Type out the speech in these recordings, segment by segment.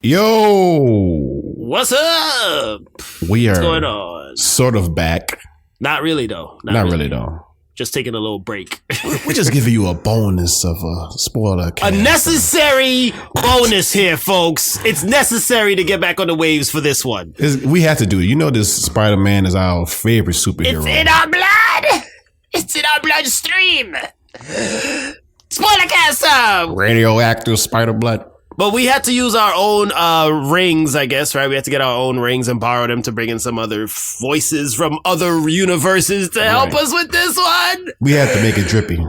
Yo! What's up? What's going on? Sort of back. Not really, though. Not really, though. Just taking a little break. We're just giving you a bonus of a spoiler cast. A necessary bonus here, folks. It's necessary to get back on the waves for this one. We have to do it. You know this Spider-Man is our favorite superhero. It's in our blood. It's in our bloodstream. Spoiler cast time. Radioactive spider blood. But we had to use our own rings, I guess, right? We had to get our own rings and borrow them to bring in some other voices from other universes to help us with this one. We had to make it drippy.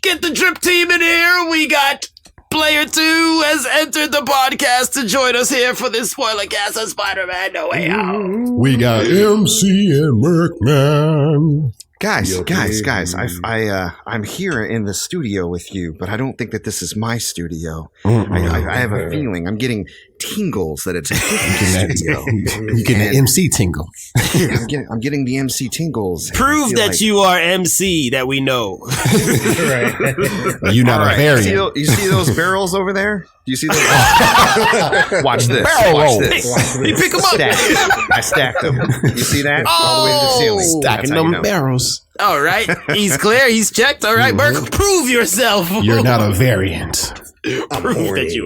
Get the drip team in here. We got Player 2 has entered the podcast to join us here for this spoiler cast on Spider-Man No Way Out. We got MC and Murk, man. Guys, I'm here in the studio with you, but I don't think that this is my studio. I have a feeling. I'm getting tingles that it's a different studio. You getting an MC tingle. I'm getting the MC tingles. Prove that you are MC that we know. Right. You're not a variant. You see those barrels over there? Do you see those? Watch this. Barrel You pick them up. I stacked them. You see that? All the way to the ceiling. Stacking them barrels. All right. He's clear. He's checked. All right, Murk, prove yourself. You're not a variant. Prove that you.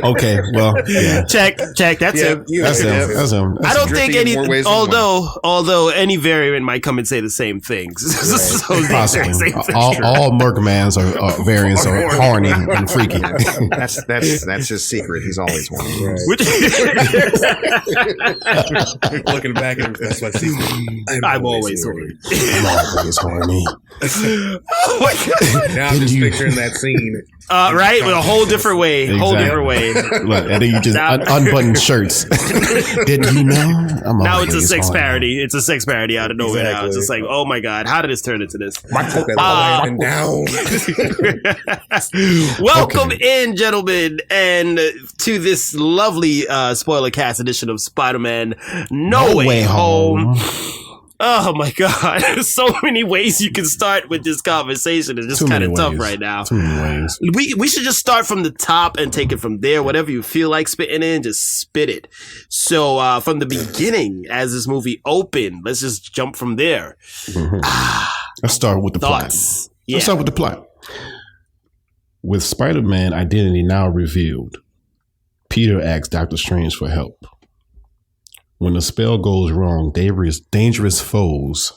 Okay, well, yeah. Check. That's him. That's him. I don't think any. Although any variant might come and say the same things. So possibly. All Murkmans are variants are horny and freaky. That's his secret. He's always horny. Right. Looking back at him, that's my secret. I'm always horny. I'm always horny. Oh my god! Now I'm just picturing that scene. Right, with a whole different way. Exactly. Whole different way. Look, and then you just unbutton shirts. Didn't you know? Now it's a sex parody. It's a sex parody out of nowhere. Now it's just like, oh my god, how did this turn into this? Down. Welcome in, gentlemen, and to this lovely spoiler cast edition of Spider-Man No Way Home. Oh my god, there's so many ways you can start with this conversation. It's just kind of tough right now. Too many ways. We should just start from the top and take it from there. Whatever you feel like spitting in, just spit it. So from the beginning, as this movie opened, let's just jump from there. Let's start with the plot. Yeah. Let's start with the plot. With Spider-Man identity now revealed, Peter asks Dr. Strange for help. When the spell goes wrong, dangerous foes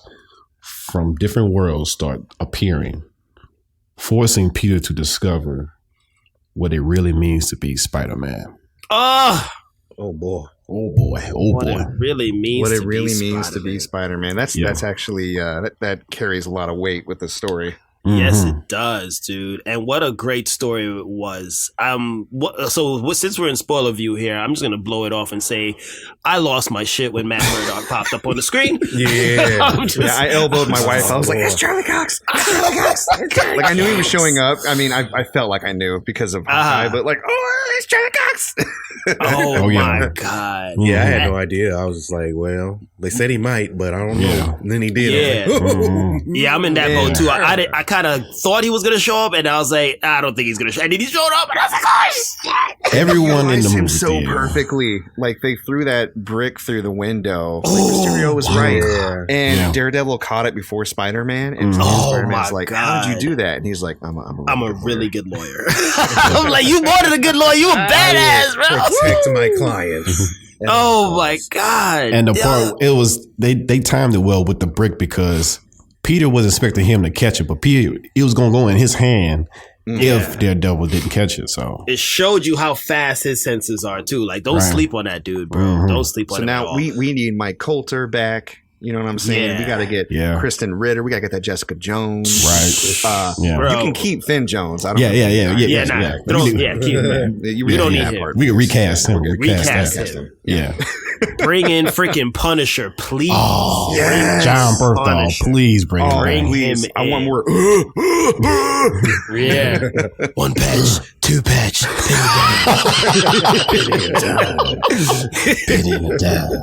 from different worlds start appearing, forcing Peter to discover what it really means to be Spider-Man. Oh boy. What it really means to be Spider-Man. That's actually that carries a lot of weight with the story. Yes, it does, dude. And what a great story it was. Since we're in spoiler view here, I'm just going to blow it off and say I lost my shit when Matt Murdock popped up on the screen. I elbowed my wife. I was like, it's Charlie Cox. Like, I knew he was showing up. I mean, I felt like I knew because of high, but like, it's Charlie Cox. My God. Yeah, I had no idea. I was just like, well, they said he might, but I don't know. And then he did. Yeah, I'm in that boat too. I kind of thought he was going to show up, and I was like, I don't think he's going to show up. And then he showed up, and I was like, oh, shit. Everyone in the movie him so perfectly. Like, they threw that brick through the window. Like, Mysterio was right. Yeah. And Daredevil caught it before Spider-Man. And Spider-Man's like, how did you do that? And he's like, I'm a really good lawyer. I'm like, you more than a good lawyer. You a badass, bro. Protect my clients. Oh, my God. And the part, it was, they timed it well with the brick because Peter was expecting him to catch it, but Peter, it was going to go in his hand if Daredevil didn't catch it. So it showed you how fast his senses are too. Like, don't sleep on that dude, bro. Don't sleep on him. So now we need Mike Coulter back. You know what I'm saying? Yeah. We got to get Kristen Ritter. We got to get that Jessica Jones. Right. You can keep Finn Jones. I don't Yeah. Keep him. You don't need him. We can recast him. Recast him. Yeah. Bring in freaking Punisher, please. Oh, yes. John Berthal, please bring him in. I want more. Yeah. One patch, two patch.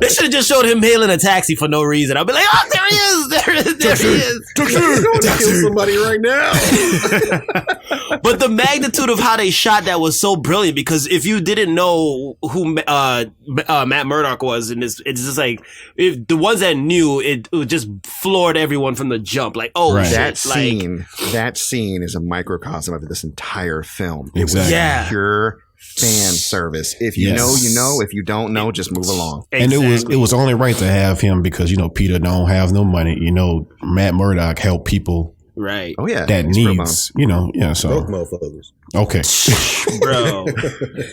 They should have just showed him hailing a taxi for no reason. season, I'll be like, oh, there he is, there he is. He's going to kill somebody right now. But the magnitude of how they shot that was so brilliant, because if you didn't know who Matt Murdock was in this, it's just like, if the ones that knew, it just floored everyone from the jump. Like, oh, right. shit. That scene is a microcosm of this entire film. Exactly. It was pure fan service. If you know, you know. If you don't know, just move along. And it was only right to have him because, Peter don't have no money. Matt Murdock helped people. Right. Oh yeah. That needs, so. Broke motherfuckers. Okay. Bro.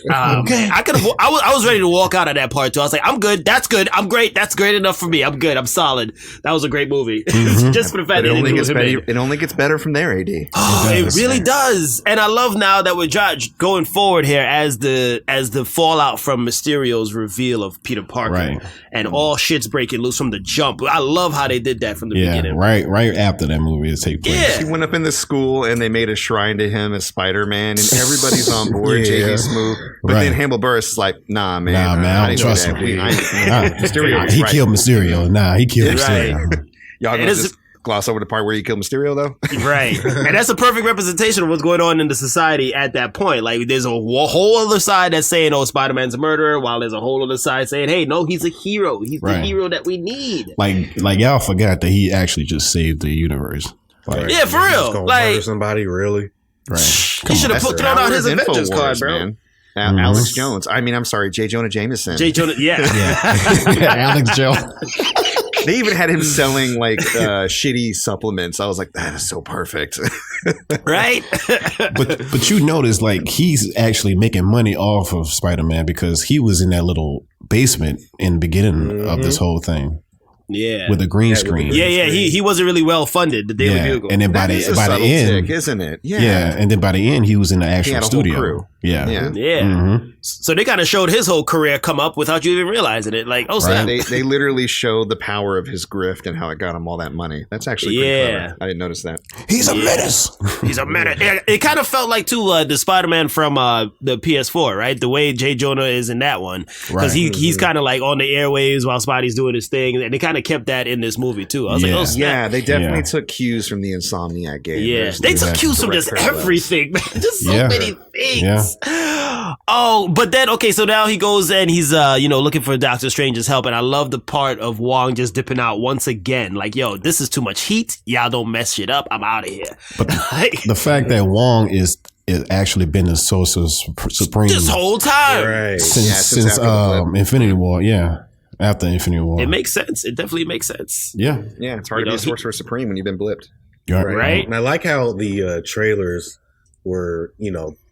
I was ready to walk out of that part too. I was like, I'm good. That's good. I'm great. That's great enough for me. I'm good. I'm solid. That was a great movie. Mm-hmm. Just for the fact that it only gets better from there, AD. Oh, it really does. And I love now that we're going forward here as the fallout from Mysterio's reveal of Peter Parker. Right. And all shit's breaking loose from the jump. I love how they did that from the beginning. Right after that movie is take place. Yeah. He went up in the school and they made a shrine to him as Spider-Man, and everybody's on board. JD Smooth, but then Hannibal Buress is like, nah, man, I don't trust him. Mysterio, he killed Mysterio. Nah, he killed Mysterio. Y'all gonna just gloss over the part where he killed Mysterio, though? Right. And that's a perfect representation of what's going on in the society at that point. Like, there's a whole other side that's saying, oh, Spider-Man's a murderer, while there's a whole other side saying, hey, no, he's a hero. He's the hero that we need. Like y'all forgot that he actually just saved the universe. Yeah, for real. Like, murder somebody, really? Right. He should have thrown out his Avengers card, bro. Man. Alex Jones. I'm sorry, J. Jonah Jameson. Alex Jones. They even had him selling like shitty supplements. I was like, that is so perfect. Right? but you notice, like, he's actually making money off of Spider-Man because he was in that little basement in the beginning of this whole thing. Yeah, with a green screen. Yeah. He wasn't really well funded. The Daily Bugle, and then by the end, tick, isn't it? Yeah, and then by the end, he was in the actual studio. Crew. Yeah. Mm-hmm. So they kind of showed his whole career come up without you even realizing it. Like, oh, snap. They literally showed the power of his grift and how it got him all that money. That's actually pretty clever. I didn't notice that. He's a menace. He's a menace. It kind of felt like too the Spider-Man from the PS4, right? The way J. Jonah is in that one, because he's kind of like on the airwaves while Spidey's doing his thing, and they kind of kept that in this movie too. I was like, oh, snap. Yeah, they definitely took cues from the Insomniac game. Yeah, they took cues from just everything, man. Just so many things. Yeah. Oh, but then so now he goes and he's looking for Doctor Strange's help, and I love the part of Wong just dipping out once again, like, yo, this is too much heat. Y'all don't mess shit up. I'm out of here. But the fact that Wong is actually been the Sorcerer Supreme this whole time, right? Since Infinity War, after Infinity War, it makes sense. It definitely makes sense. Yeah, it's hard to be a Sorcerer Supreme when you've been blipped, right? And I like how the trailers were,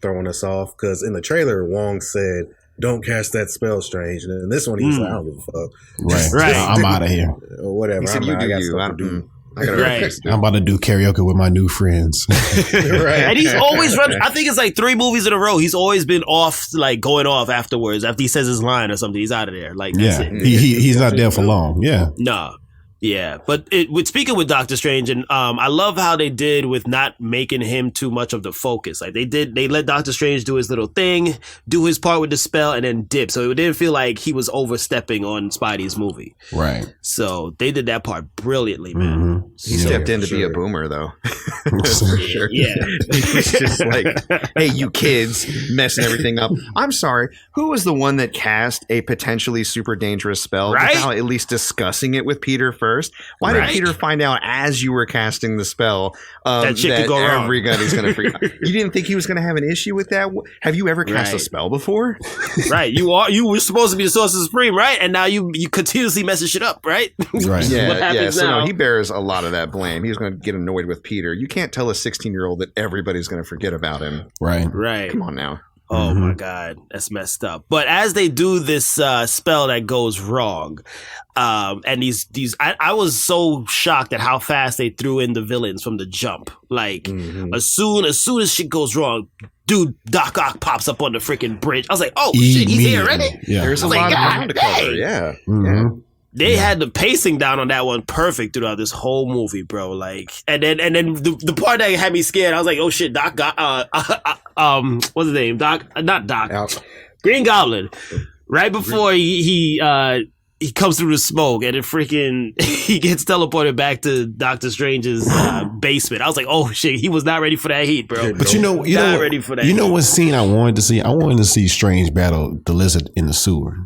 throwing us off, because in the trailer, Wong said, "Don't cast that spell, Strange," and in this one, he was like, "I don't give a fuck." Right. I'm out of here. Whatever. He said, "You do you." I'm about to do karaoke with my new friends. Right. And he's always running. I think it's like 3 movies in a row. He's always been off, like going off afterwards. After he says his line or something, he's out of there. Like, that's it. He's not there for long. Yeah. No. Yeah, but speaking with Doctor Strange, and I love how they did with not making him too much of the focus. Like they let Doctor Strange do his little thing, do his part with the spell, and then dip. So it didn't feel like he was overstepping on Spidey's movie. Right. So they did that part brilliantly, man. Mm-hmm. He stepped in to be a boomer, though. For sure. Yeah. He was just like, hey, you kids, messing everything up. I'm sorry. Who was the one that cast a potentially super dangerous spell without at least discussing it with Peter first? Why did Peter find out as you were casting the spell that shit could go wrong? Everybody's going to freak out? You didn't think he was going to have an issue with that? Have you ever cast a spell before? Right. You were supposed to be the Sorcerer Supreme, right? And now you continuously messing shit up, right? Right. Yeah. What happens now? No, he bears a lot of that blame. He's going to get annoyed with Peter. You can't tell a 16-year-old that everybody's going to forget about him. Right. Come on now. Oh my God, that's messed up. But as they do this spell that goes wrong, and I was so shocked at how fast they threw in the villains from the jump. Like as soon as shit goes wrong, dude, Doc Ock pops up on the freaking bridge. I was like, oh shit, he's here already. Yeah. There's a lot of ground to cover. Yeah. Mm-hmm. They had the pacing down on that one perfect throughout this whole movie, bro. Like, and then the part that had me scared, I was like, oh shit, Doc got what's his name? Not Doc. Green Goblin. Right before he he comes through the smoke and he gets teleported back to Doctor Strange's basement. I was like, oh shit, he was not ready for that heat, bro. But you know ready for that. You know what scene I wanted to see? I wanted to see Strange battle the lizard in the sewer.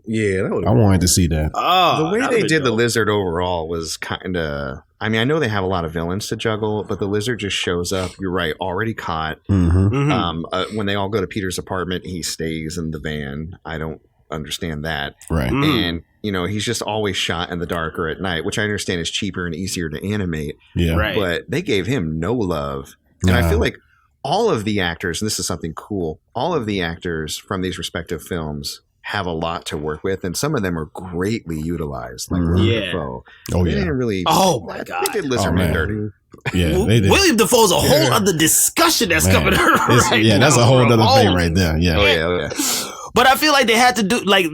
Yeah, I wanted to see that. The way they did the lizard overall was kind of. I mean, I know they have a lot of villains to juggle, but the lizard just shows up. You're right, already caught. When they all go to Peter's apartment, he stays in the van. I don't understand that. Right. And, he's just always shot in the dark or at night, which I understand is cheaper and easier to animate. Yeah. Right. But they gave him no love. And I feel like all of the actors, and this is something cool, all of the actors from these respective films have a lot to work with, and some of them are greatly utilized. Like Willem Dafoe. Oh, they yeah. didn't really. Oh, my God. They did Lizardman dirty. Yeah, they did. William Dafoe's a whole other discussion that's coming right Yeah, that's a whole other thing right there. Yeah. Oh, yeah. But I feel like they had to do, like,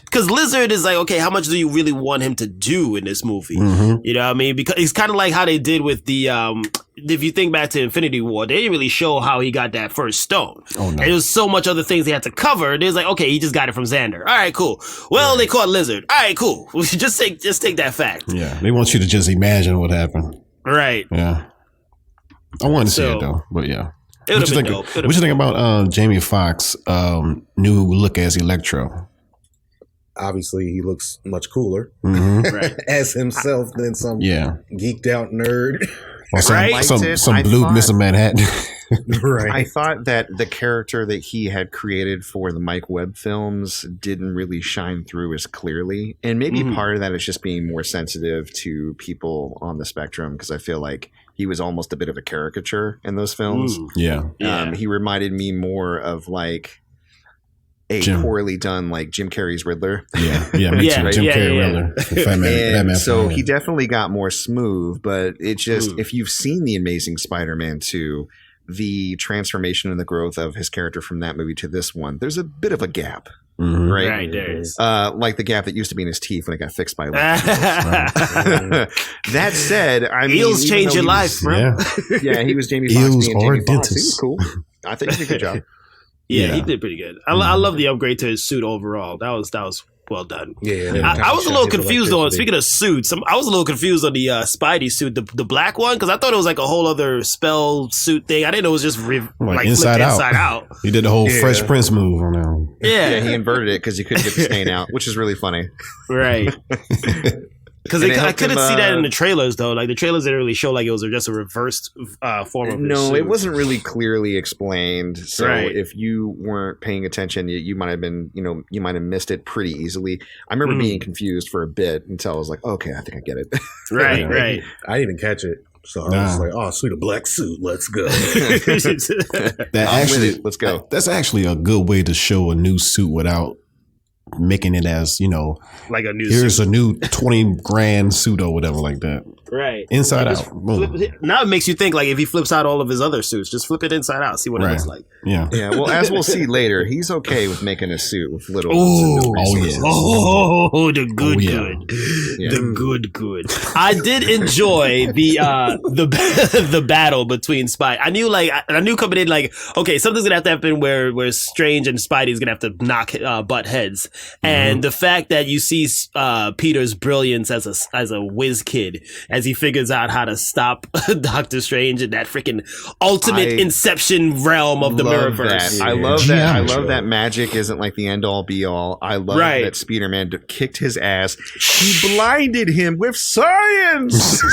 because Lizard is like, okay, how much do you really want him to do in this movie? You know what I mean? Because it's kind of like how they did with the, if you think back to Infinity War, they didn't really show how he got that first stone. Oh, no. And there was so much other things they had to cover. They was like, okay, he just got it from Xander. All right, cool. Well, they caught Lizard. All right, cool. Just take that fact. Yeah, they want you to just imagine what happened. Right. Yeah. I wanted to see it, though, but yeah. It would have been dope. What you think about Jamie Foxx new look as Electro? Obviously, he looks much cooler Right. as himself than some geeked out nerd. Or some blue Miss Manhattan. Right. I thought that the character that he had created for the Mike Webb films didn't really shine through as clearly. And maybe part of that is just being more sensitive to people on the spectrum, because I feel like he was almost a bit of a caricature in those films. Yeah. He reminded me more of like a poorly done like Jim Carrey's Riddler. Yeah, me too. Jim Carrey Riddler. And so he definitely got more smooth, but it's just if you've seen The Amazing Spider-Man 2, the transformation and the growth of his character from that movie to this one, there's a bit of a gap. Right? Right, there is. Like the gap that used to be in his teeth when it got fixed by That said, I mean, Eels change your life, bro. Yeah, he was Jamie Foxx being Jamie Foxx. He was cool. I think he did a good job. Yeah, he did pretty good. I love the upgrade to his suit overall. That was well done. I was a little confused on, speaking of suits, I was a little confused on the Spidey suit, the black one, because I thought it was like a whole other spell suit thing. I didn't know it was just like inside out. He did the whole Fresh Prince move on that. Yeah, he inverted it because he couldn't get the stain out, which is really funny. Right. Because I couldn't see that in the trailers, though. Like, the trailers didn't really show like it was just a reversed form of his suit. It wasn't really clearly explained. So if you weren't paying attention, you might have been, you might have missed it pretty easily. I remember being confused for a bit until I was like, okay, I think I get it. Right. I didn't even catch it. So I was like, oh, sweet, a black suit. Let's go. Let's go. That's actually a good way to show a new suit without making it as, like a new here's suit. a new 20 grand suit or whatever like that. Right. Inside out. Now it makes you think, like, if he flips out all of his other suits, just flip it inside out, see what it looks like. Yeah. Well, as we'll see later, he's okay with making a suit with little. The good. Yeah. The good. I did enjoy the battle between Spidey. I knew coming in, like, okay, something's gonna have to happen where Strange and Spidey's gonna have to knock butt heads, and the fact that you see Peter's brilliance as a whiz kid as he figures out how to stop Doctor Strange in that freaking ultimate Inception realm of the Mirrorverse. I love that. I love that magic isn't like the end all be all. I love that Spider-Man kicked his ass. He blinded him with science.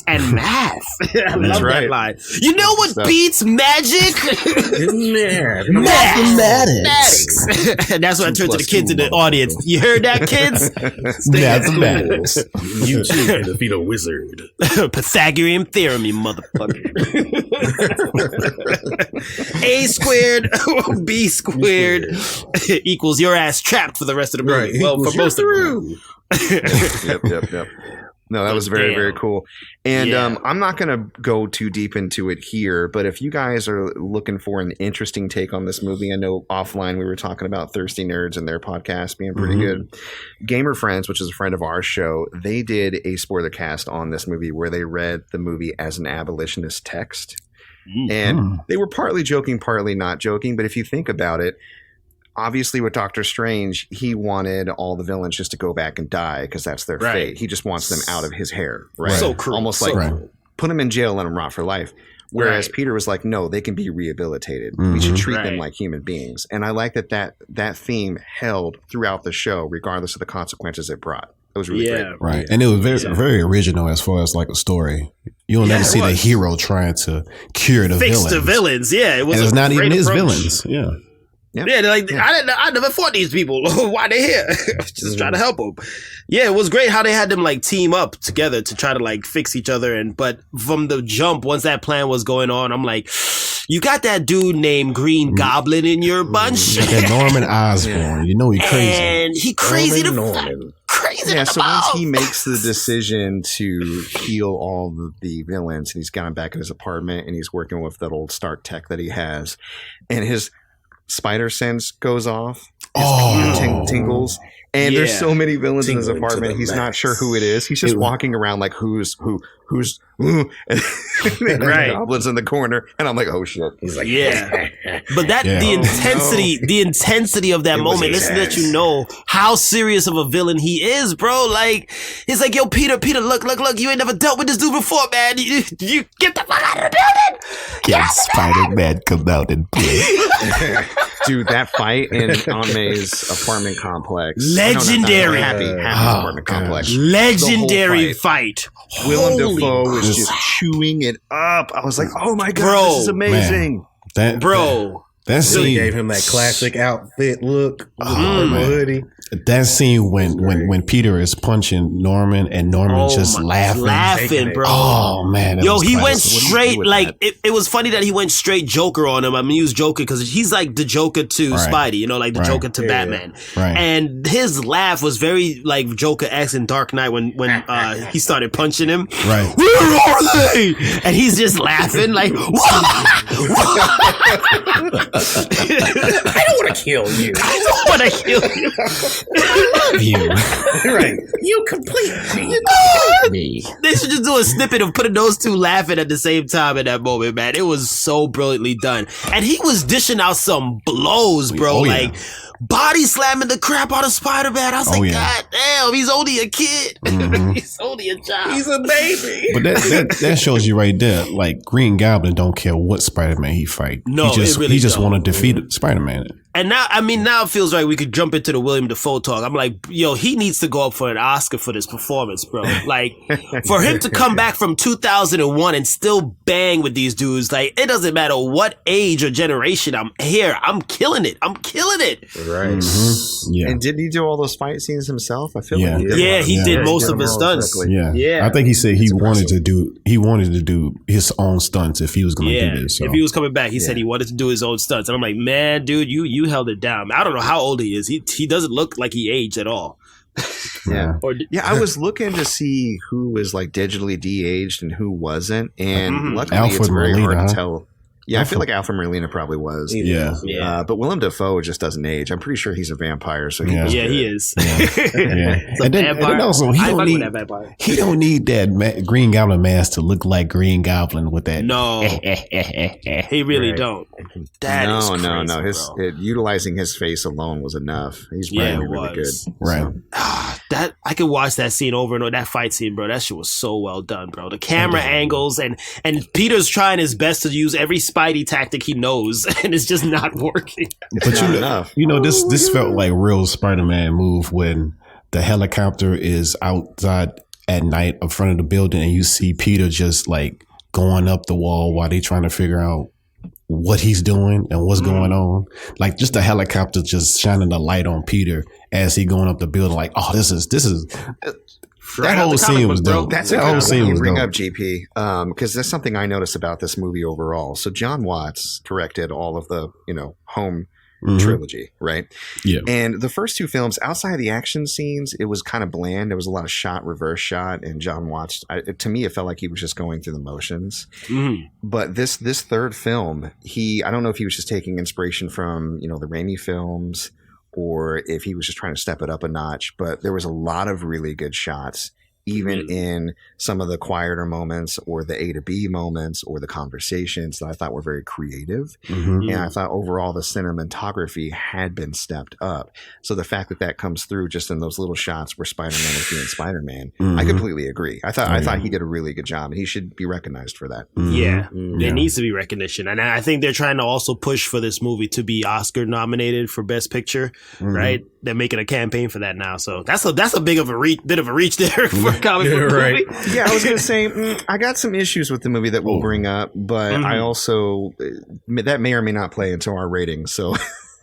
And math. I love that line. You know what beats magic? Mathematics. And that's what I turned to the kids in the audience. You heard that, kids? Mathematics. You too can defeat a wizard. Pythagorean theorem, you motherfucker. A squared B squared equals your ass trapped for the rest of the movie. Right. Well, for most of the Yep. No, that was very, very cool. And I'm not going to go too deep into it here, but if you guys are looking for an interesting take on this movie, I know offline we were talking about Thirsty Nerds and their podcast being pretty good. Gamer Friends, which is a friend of our show, they did a spoiler cast on this movie where they read the movie as an abolitionist text. And they were partly joking, partly not joking. But if you think about it, obviously with Doctor Strange, he wanted all the villains just to go back and die because that's their fate. He just wants them out of his hair, right? So cruel. Almost like put them in jail, let them rot for life. Whereas Peter was like, no, they can be rehabilitated. We should treat them like human beings. And I like that theme held throughout the show, regardless of the consequences it brought. It was really great. Right. And it was very original as far as like a story. You'll never see the hero trying to cure the villains. Fix the villains. Yeah. It was and it's not even his approach. Villains. Yeah. Yeah, they're like, I never fought these people. Why they here? Just trying to help them. Yeah, it was great how they had them like team up together to try to like fix each other. But from the jump, once that plan was going on, I'm like, you got that dude named Green Goblin in your bunch. That Norman Osborne. You know he crazy. And he crazy crazy. Yeah, so once he makes the decision to heal all the villains, and he's got him back in his apartment, and he's working with that old Stark tech that he has, and his spider sense goes off. Tingles. And there's so many villains in his apartment. He's not sure who it is. He's just walking around like who's and goblins in the corner. And I'm like, oh shit. He's like, But the intensity of that moment, listen, let you know how serious of a villain he is, bro. Like, he's like, yo, Peter, look, you ain't never dealt with this dude before, man. You get the fuck out of the building. Yeah, Spider-Man come out and play. Dude, that fight in Aunt May's apartment complex. Legendary. Happy apartment complex. Legendary fight. Willem Dafoe was just chewing it up. I was like, oh my God, this is amazing. Man, that scene gave him that classic outfit look. Hoodie. That scene when Peter is punching Norman and Norman just laughing, bro. Oh man, yo, he went straight. Like it was funny that he went straight Joker on him. I mean, he was Joker because he's like the Joker to Spidey, you know, like the Joker to Batman. Right. And his laugh was very like Joker-esque in Dark Knight when he started punching him. Right. Where are they? And he's just laughing like. I don't want to kill you. I don't want to kill you. Right. You complete me. They should just do a snippet of putting those two laughing at the same time in that moment, man. It was so brilliantly done. And he was dishing out some blows, bro. Body slamming the crap out of Spider-Man. I was like, God damn, he's only a kid. He's only a child. He's a baby. But that shows you right there, like Green Goblin don't care what Spider-Man he fight. No, he just want to defeat Spider-Man. And now it feels like we could jump into the William Dafoe talk. I'm like, yo, he needs to go up for an Oscar for this performance, bro. Like, for him to come back from 2001 and still bang with these dudes, like, it doesn't matter what age or generation I'm here. I'm killing it. Right. Mm-hmm. Yeah. And didn't he do all those fight scenes himself? I feel like he did most of his stunts. Yeah. I think he said he wanted to do his own stunts if he was going to do this. So. If he was coming back, he said he wanted to do his own stunts. And I'm like, man, dude, you held it down. I don't know how old he is. He doesn't look like he aged at all. I was looking to see who was like digitally de-aged and who wasn't, and luckily Alfred it's very Molina, hard to tell. Yeah, I feel like Alfred Molina probably was. But Willem Dafoe just doesn't age. I'm pretty sure he's a vampire. So he is. And then also he don't need that Green Goblin mask to look like Green Goblin with that. No, he really don't. No. Utilizing his face alone was enough. He's really good. Right. That I could watch that scene over and over. That fight scene, bro. That shit was so well done, bro. The camera angles and Peter's trying his best to use every Spidey tactic he knows, and it's just not working. But this felt like real Spider-Man move when the helicopter is outside at night in front of the building, and you see Peter just like going up the wall while they trying to figure out what he's doing and what's going on. Like just the helicopter just shining the light on Peter as he going up the building. Like, oh, this is. That whole scene was dope. That's a whole scene you bring up, GP, because that's something I noticed about this movie overall. So John Watts directed all of the, home trilogy, right? Yeah. And the first two films, outside of the action scenes, it was kind of bland. There was a lot of reverse shot, and John Watts, to me, it felt like he was just going through the motions. But this third film, I don't know if he was just taking inspiration from, the Raimi films, or if he was just trying to step it up a notch, but there was a lot of really good shots. even in some of the quieter moments or the A to B moments or the conversations that I thought were very creative. And I thought overall the cinematography had been stepped up. So the fact that comes through just in those little shots where Spider-Man is being Spider-Man, I completely agree. I thought he did a really good job, and he should be recognized for that. There needs to be recognition. And I think they're trying to also push for this movie to be Oscar nominated for Best Picture, right? They're making a campaign for that now. So that's a big of a bit of a reach there for a comic book movie. Yeah, I was going to say, I got some issues with the movie that we'll bring up, but I also, that may or may not play into our rating. So,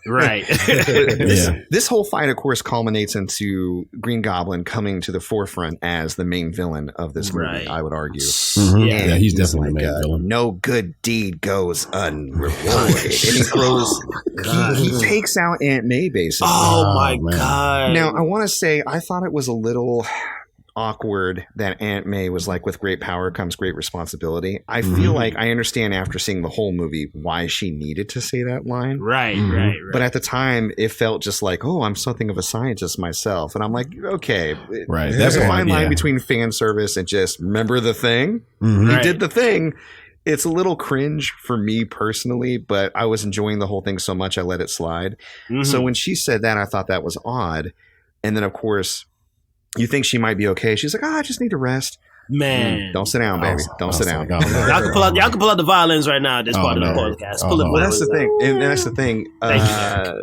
right. This whole fight, of course, culminates into Green Goblin coming to the forefront as the main villain of this movie, I would argue. Yeah, he's definitely the main villain. No good deed goes unrewarded. And he throws, he takes out Aunt May, basically. Oh my God. Now, I want to say, I thought it was a little awkward that Aunt May was like, with great power comes great responsibility. I feel like I understand after seeing the whole movie why she needed to say that line. Right. But at the time, it felt just like, oh, I'm something of a scientist myself. And I'm like, okay. Right. There's a fine line between fan service and just remember the thing. He did the thing. It's a little cringe for me personally, but I was enjoying the whole thing so much I let it slide. So when she said that, I thought that was odd. And then, of course, you think she might be okay. She's like, I just need to rest. Man. Don't sit down, baby. Don't sit down. Y'all can pull out the violins right now at this part of the podcast. Well, that's the thing. And that's the thing.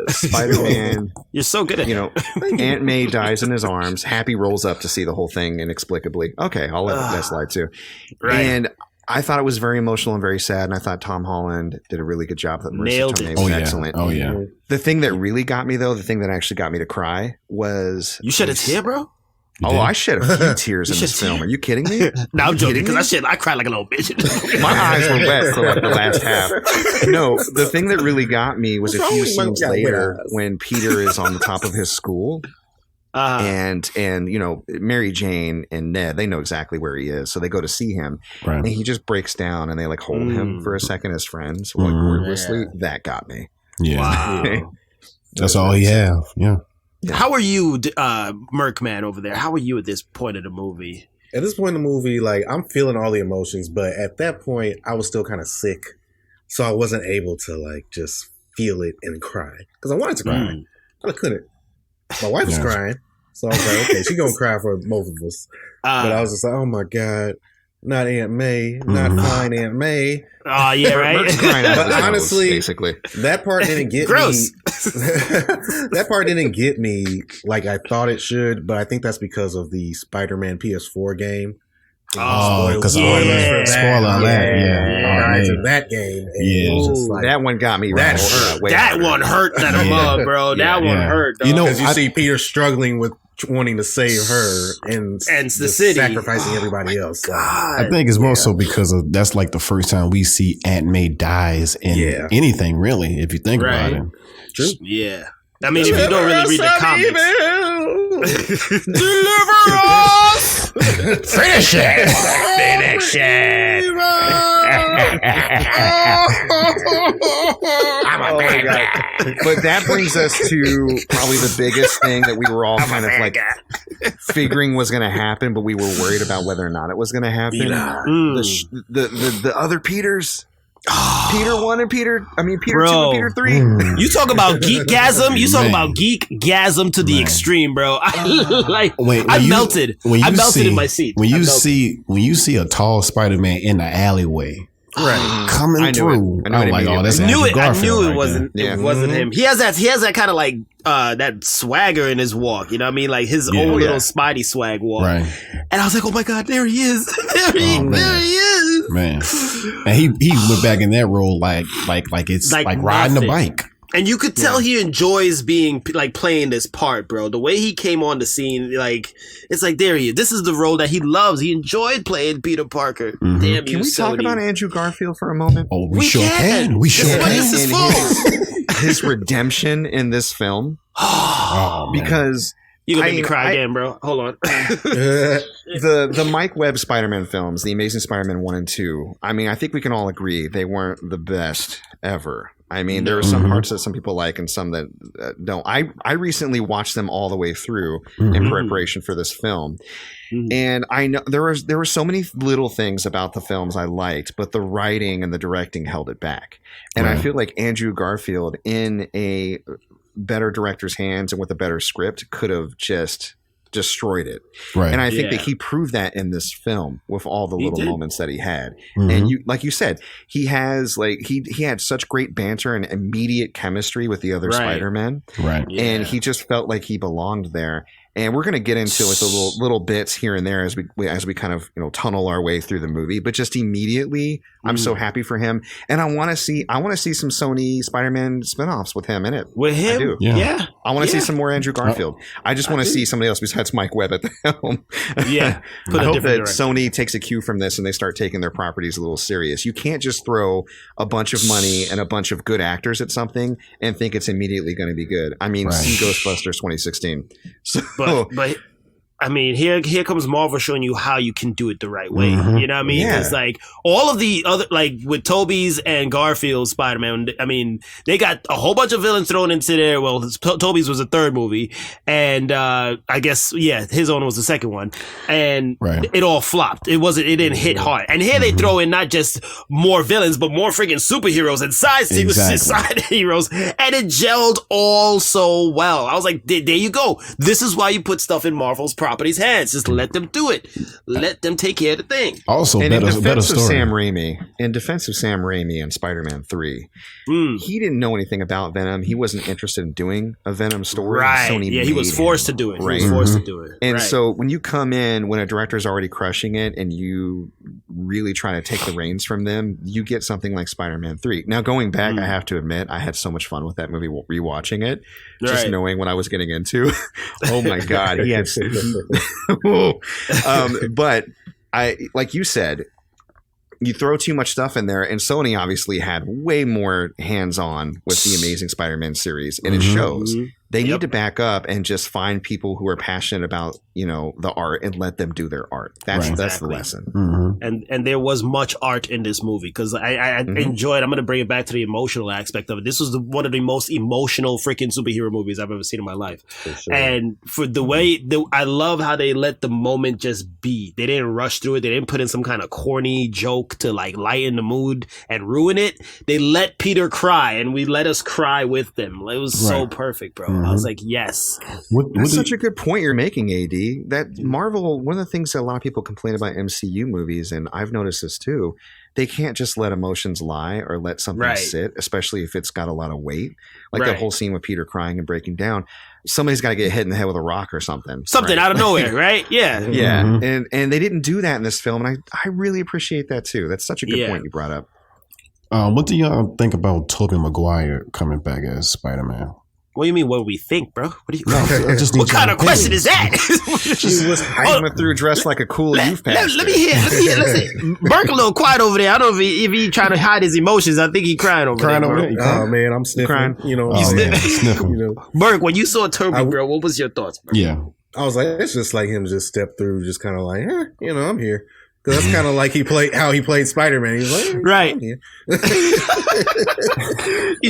Spider-Man. You're so good at it. Aunt May dies in his arms. Happy rolls up to see the whole thing inexplicably. Okay, I'll let that slide too. Right. And I thought it was very emotional and very sad. And I thought Tom Holland did a really good job. That Marissa Tomei was excellent. Oh, yeah. The thing that really got me, though, the thing that actually got me to cry was... You shed a tear, bro? I shed a few tears in this film. Are you kidding me? No, I'm joking, because I cried like a little bitch. My eyes were wet for like the last half. No, the thing that really got me was a few scenes later when Peter is on the top of his school. And Mary Jane and Ned, they know exactly where he is, so they go to see him, and he just breaks down, and they like hold him for a second as friends, like wordlessly. That got me. Yeah, wow. That's all he have. Yeah. How are you, Murk man over there? How are you at this point of the movie? At this point in the movie, like, I'm feeling all the emotions, but at that point, I was still kind of sick, so I wasn't able to like just feel it and cry because I wanted to cry, but I couldn't. My wife was crying, so I was like, okay, she's gonna cry for both of us. But I was just like, oh my God, not Aunt May, not fine Aunt May. Oh yeah, right. But honestly, basically, that part didn't get me. That part didn't get me like I thought it should, but I think that's because of the Spider-Man PS4 game. Because spoiler alert, that game. Like, that one got me. That one hurt that above, bro. That one hurt. Dog. Because you see Peter struggling with wanting to save her and the city, sacrificing everybody else. I think it's more so because that's like the first time we see Aunt May dies in anything, really, if you think about it. True. Yeah. I mean, if you don't really read the comics. Deliver us! Finish it! Finish it! But that brings us to probably the biggest thing that we were all kind of like figuring was going to happen, but we were worried about whether or not it was going to happen. The other Peters. Peter 1 and Peter 2 and Peter 3. You talk about geekgasm. You talk about geekgasm to the extreme, bro. I melted in my seat. When you see a tall Spider-Man in the alleyway, coming through, I'm like, oh, that's Andrew Garfield. I knew it wasn't. It wasn't him. He has that kind of like that swagger in his walk. You know what I mean? Like his own little Spidey swag walk. Right. And I was like, oh my God, there he is. There he is. Man. And he went back in that role like it's like riding a bike. And you could tell he enjoys being like playing this part, bro. The way he came on the scene, like it's like there he is. This is the role that he loves. He enjoyed playing Peter Parker. Damn you, Can we talk about Andrew Garfield for a moment? Oh, we sure can. We sure can. This is full. His redemption in this film, because. You gonna make me cry again, bro. Hold on. The Mike Webb Spider-Man films, The Amazing Spider-Man 1 and 2, I mean, I think we can all agree they weren't the best ever. I mean, there are some parts that some people like and some that don't. I recently watched them all the way through in preparation for this film. And I know there were so many little things about the films I liked, but the writing and the directing held it back. And I feel like Andrew Garfield, in a better director's hands and with a better script, could have just destroyed it. Right. And I think that he proved that in this film with all the little moments that he had. And you, like you said, he has he had such great banter and immediate chemistry with the other Spider-Men. Right. And he just felt like he belonged there. And we're going to get into like the little bits here and there as we kind of tunnel our way through the movie. But just immediately, I'm so happy for him, and I want to see some Sony Spider-Man spinoffs with him in it. With him, I do. Yeah. I want to see some more Andrew Garfield. I just want to see somebody else besides Mike Webb at the helm. Yeah, I hope that Sony takes a cue from this and they start taking their properties a little serious. You can't just throw a bunch of money and a bunch of good actors at something and think it's immediately going to be good. I mean, see Ghostbusters 2016. So. But I mean, here comes Marvel showing you how you can do it the right way. You know what I mean? Because like all of the other, like with Tobey's and Garfield's Spider-Man, I mean, they got a whole bunch of villains thrown into there. Well, Tobey's was the third movie, and I guess his own was the second one, and it all flopped. It didn't hit hard. And here they throw in not just more villains, but more freaking superheroes and side heroes, and it gelled all so well. I was like, there you go. This is why you put stuff in Marvel's properties' hands. Just let them do it. Let them take care of the thing. Also, and better in defense story. of Sam Raimi and Spider-Man 3, he didn't know anything about Venom. He wasn't interested in doing a Venom story. Right. Sony he was forced to do it. Right. He was forced to do it. And so when you come in, when a director's already crushing it and you really try to take the reins from them, you get something like Spider-Man 3. Now, going back, I have to admit, I had so much fun with that movie rewatching it, just knowing what I was getting into. Oh my God. He had but I, like you said, you throw too much stuff in there, and Sony obviously had way more hands-on with the Amazing Spider-Man series, and it shows. They need to back up and just find people who are passionate about, the art and let them do their art. That's the lesson. And there was much art in this movie because I enjoyed. I'm going to bring it back to the emotional aspect of it. This was one of the most emotional freaking superhero movies I've ever seen in my life. Sure. And for the way I love how they let the moment just be. They didn't rush through it. They didn't put in some kind of corny joke to like lighten the mood and ruin it. They let Peter cry, and we let us cry with them. It was so perfect, bro. I was like, yes. That's such a good point you're making, AD. That Marvel, one of the things that a lot of people complain about MCU movies, and I've noticed this too, they can't just let emotions lie or let something sit, especially if it's got a lot of weight. Like that whole scene with Peter crying and breaking down. Somebody's got to get hit in the head with a rock or something. Something out of nowhere, right? Yeah. Yeah. And they didn't do that in this film, and I really appreciate that too. That's such a good point you brought up. What do y'all think about Tobey Maguire coming back as Spider-Man? What do you mean? What we think, bro? What kind of question is that? She was hiding through dressed like a cool youth pastor. Let me hear. Murk a little quiet over there. I don't know if he trying to hide his emotions. I think he crying over there. Oh man, I'm sniffing. Sniffing. Murk, when you saw Tobey, bro, what was your thoughts, bro? Yeah, I was like, it's just like him just step through, just kind of like, I'm here. Because that's kind of like how he played Spider-Man. He's like, right. You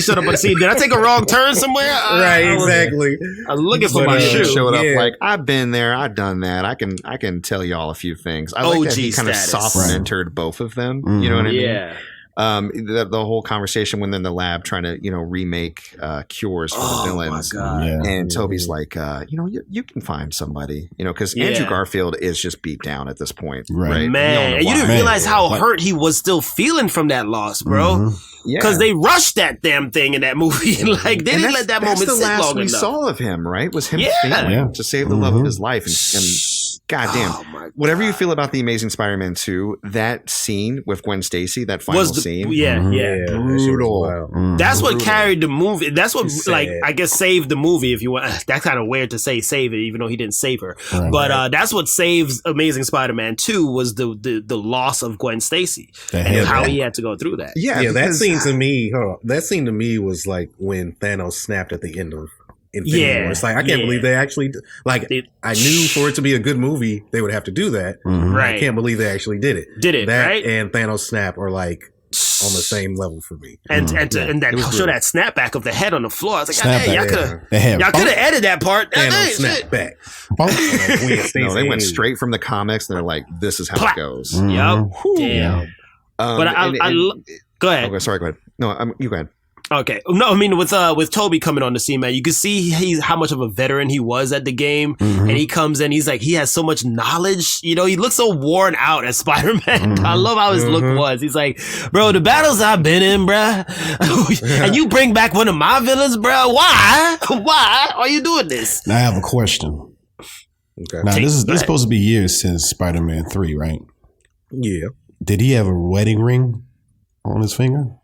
showed up on the scene. Did I take a wrong turn somewhere? Right, exactly. I was looking for my shoe. Showed up like, I've been there, I've done that. I can tell y'all a few things. I like that he kind of soft-mentored both of them. You know what I mean? Yeah. The whole conversation when they're in the lab trying to remake cures for the villains, and Toby's like, you can find somebody, because Andrew Garfield is just beat down at this point, right? Man, and you didn't realize how hurt he was still feeling from that loss, bro. Because they rushed that damn thing in that movie, like they didn't let that moment sit long enough. That's the last we saw of him, right? Was him failing to save the love of his life, and goddamn, whatever you feel about the Amazing Spider-Man 2, that scene with Gwen Stacy, that final scene, brutal. That's what carried the movie. That's what, I guess, saved the movie. If you want, that's kind of weird to say save it, even though he didn't save her. But that's what saves Amazing Spider-Man 2 was the loss of Gwen Stacy and how he had to go through that. That scene to me was like when Thanos snapped at the end of Infinity War. It's like, I can't believe they actually, I knew for it to be a good movie, they would have to do that. Right. I can't believe they actually did it. Right? And Thanos snap are like on the same level for me. And that show that snapback of the head on the floor. I was like, hey, y'all could have edited that part. And snapback. No, they went straight from the comics and they're like, this is how it goes. Yep. Damn. But go ahead. Okay, sorry, go ahead. No, you go ahead. Okay. No, I mean, with Toby coming on the scene, man, you can see how much of a veteran he was at the game. And he comes in, he's like, he has so much knowledge. You know, he looks so worn out as Spider-Man. I love how his look was. He's like, bro, the battles I've been in, bruh. And you bring back one of my villains, bruh. Why? Why are you doing this? Now I have a question. Okay. Now, this is supposed to be years since Spider-Man 3, right? Yeah. Did he have a wedding ring on his finger?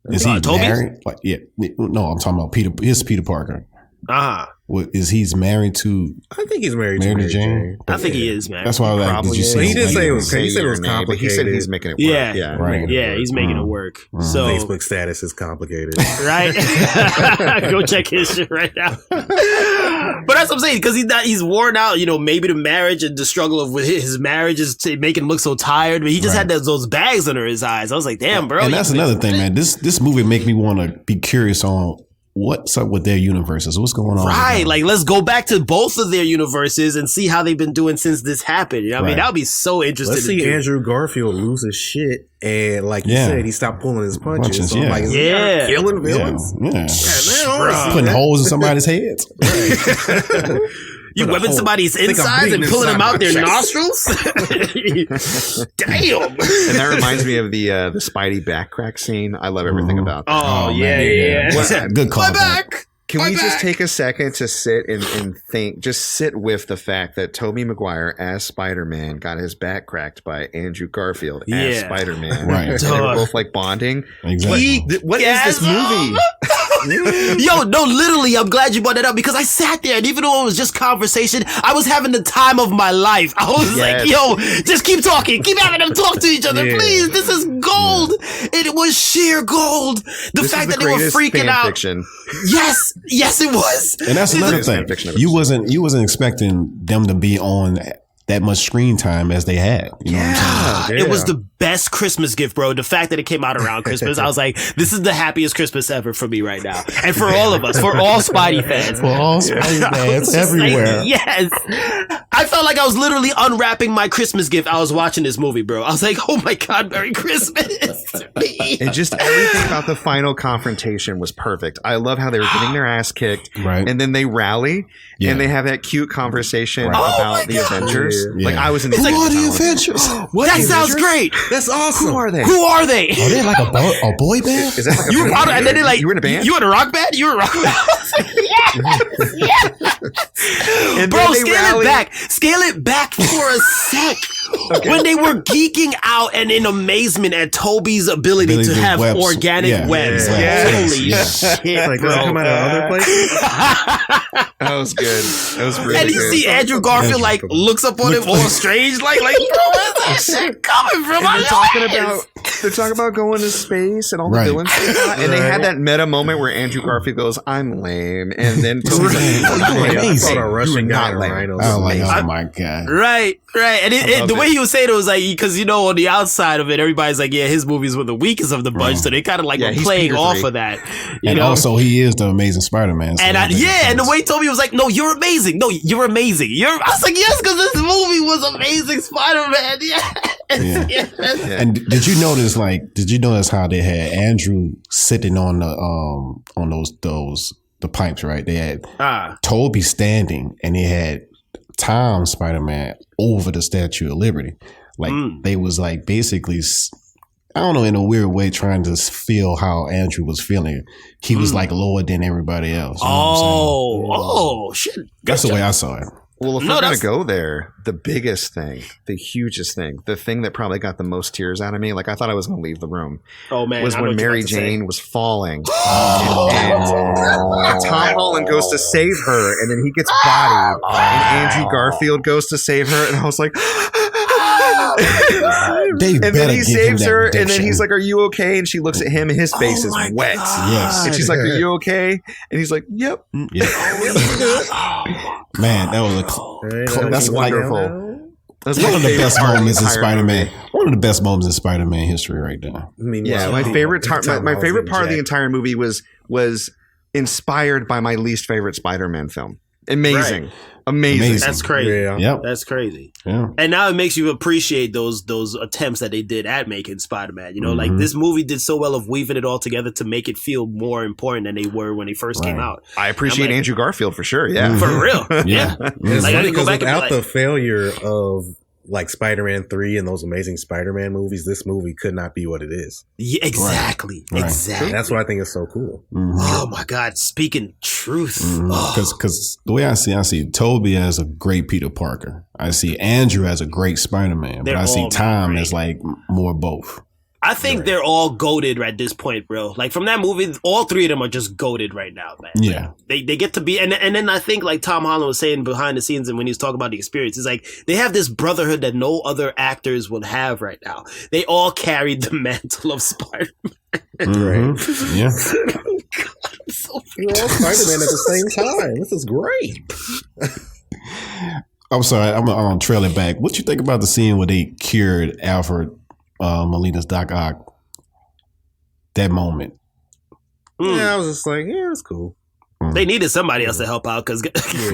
Is he married? Like, yeah, no, I'm talking about Peter. Here's Peter Parker. Is he's married to? I think he's married to Mary Jane. I think he is, man. That's why I was like, did you see? He did say it was. He said it was complicated. He said he's making it work. Yeah, right. Yeah, he's making it work. So Facebook status is complicated, right? Go check his shit right now. But that's what I'm saying, because he's worn out. You know, maybe the marriage and the struggle of his marriage is making him look so tired. But he just had those bags under his eyes. I was like, damn, bro. And that's another thing, man. This movie make me want to be curious on what's up with their universes. What's going on? Right. Like, let's go back to both of their universes and see how they've been doing since this happened. You know what I mean? That would be so interesting. Let's see Andrew Garfield lose his shit. And like you said, he stopped pulling his punches. So I'm like, killing villains? Yeah. Putting holes in somebody's heads. Right. You whipping somebody's insides and pulling them out their nostrils? Damn. And that reminds me of the Spidey back crack scene. I love everything about that. Oh yeah. Good call. My back. Can we just take a second to sit and think, just sit with the fact that Tobey Maguire as Spider-Man got his back cracked by Andrew Garfield as Spider-Man. Right. And they were both like bonding. Exactly. What is this movie? Yo, no, literally, I'm glad you brought that up, because I sat there and even though it was just conversation, I was having the time of my life. I was like, yo, just keep talking. Keep having them talk to each other, please. This is gold. It was sheer gold. This fact that they were freaking out. Fiction. Yes, it was. And that's another thing. You wasn't expecting them to be on that much screen time as they had. You know what I'm saying? It was the best Christmas gift, bro. The fact that it came out around Christmas, I was like, this is the happiest Christmas ever for me right now. And for all of us, for all Spidey fans. For all Spidey fans everywhere. Like, yes. I felt like I was literally unwrapping my Christmas gift. I was watching this movie, bro. I was like, oh my God, Merry Christmas. And just everything about the final confrontation was perfect. I love how they were getting their ass kicked. Right. And then they rally and they have that cute conversation about the Avengers. Like I was in the Who are the Avengers? That sounds great. That's awesome. Who are they? Are they like a boy band? Is that like you were out, and then they like, you were in a band? You were in a rock band? You were in a rock band? And bro, scale it back for a sec. When they were geeking out and in amazement at Toby's ability to have organic webs. Holy shit, like, does it come out of other places? That was good. That was really good. And you see Andrew Garfield like looks up on him all strange, like bro, where's that shit coming from? They're talking about going to space and all the villains, and they had that meta moment where Andrew Garfield goes, "I'm lame," and then Toby's like, "Amazing, a Russian guy, right?" Oh my God! Right, and the way he was saying it was like, because you know, on the outside of it, everybody's like, yeah, his movies were the weakest of the bunch, so they kind of like were playing off of that. You know? Also, he is the Amazing Spider-Man. So and and the way Toby was like, no, you're amazing. No, you're amazing. I was like, yes, because this movie was Amazing Spider-Man. Yes. And did you notice how they had Andrew sitting on the pipes, right? They had Toby standing and they had Tom Spider-Man over the Statue of Liberty. Like they was like basically, I don't know, in a weird way trying to feel how Andrew was feeling. He was like lower than everybody else. You know what I'm saying? Shit. That's the way I saw it. Well, if we're going to go there, the biggest thing, the hugest thing, the thing that probably got the most tears out of me, like I thought I was going to leave the room, was when Mary Jane was falling. And Tom Holland goes to save her, and then he gets bodied, and Andrew Garfield goes to save her, and I was like... and then he saves her, and then he's like, "Are you okay?" And she looks at him, and his face is wet. Yes, and she's like, "Are you okay?" And he's like, "Yep." Man, that was that's wonderful. That's one of the best moments in entire Spider-Man. movie. One of the best moments in Spider-Man history, right now. I mean, Yeah, my favorite part of the entire movie was inspired by my least favorite Spider-Man film. Amazing. That's crazy. Yeah. Yep. That's crazy. Yeah. And now it makes you appreciate those attempts that they did at making Spider-Man. You know, like this movie did so well of weaving it all together to make it feel more important than they were when they first came out. I appreciate Andrew Garfield for sure. Yeah. For real. Yeah. It's Like, I funny didn't go because back and be without like- the failure of like Spider-Man 3 and those amazing Spider-Man movies, this movie could not be what it is. Yeah, exactly. Right. Exactly. That's what I think is so cool. Oh my God. Speaking truth. Because the way I see Toby as a great Peter Parker. I see Andrew as a great Spider-Man. But They're I see all Tom great. as like more both. I think they're all goated at this point, bro. Like from that movie, all three of them are just goated right now, man. Yeah. They get to be, and then I think like Tom Holland was saying behind the scenes and when he was talking about the experience, it's like they have this brotherhood that no other actors would have right now. They all carried the mantle of Spider-Man. Mhm. Yeah. So We're all Spider-Man at the same time. This is great. I'm sorry. I'm going to trail it back. What you think about the scene where they cured Alfred Molina's Doc Ock? That moment. Yeah, I was just like, yeah, it's cool. They needed somebody else to help out because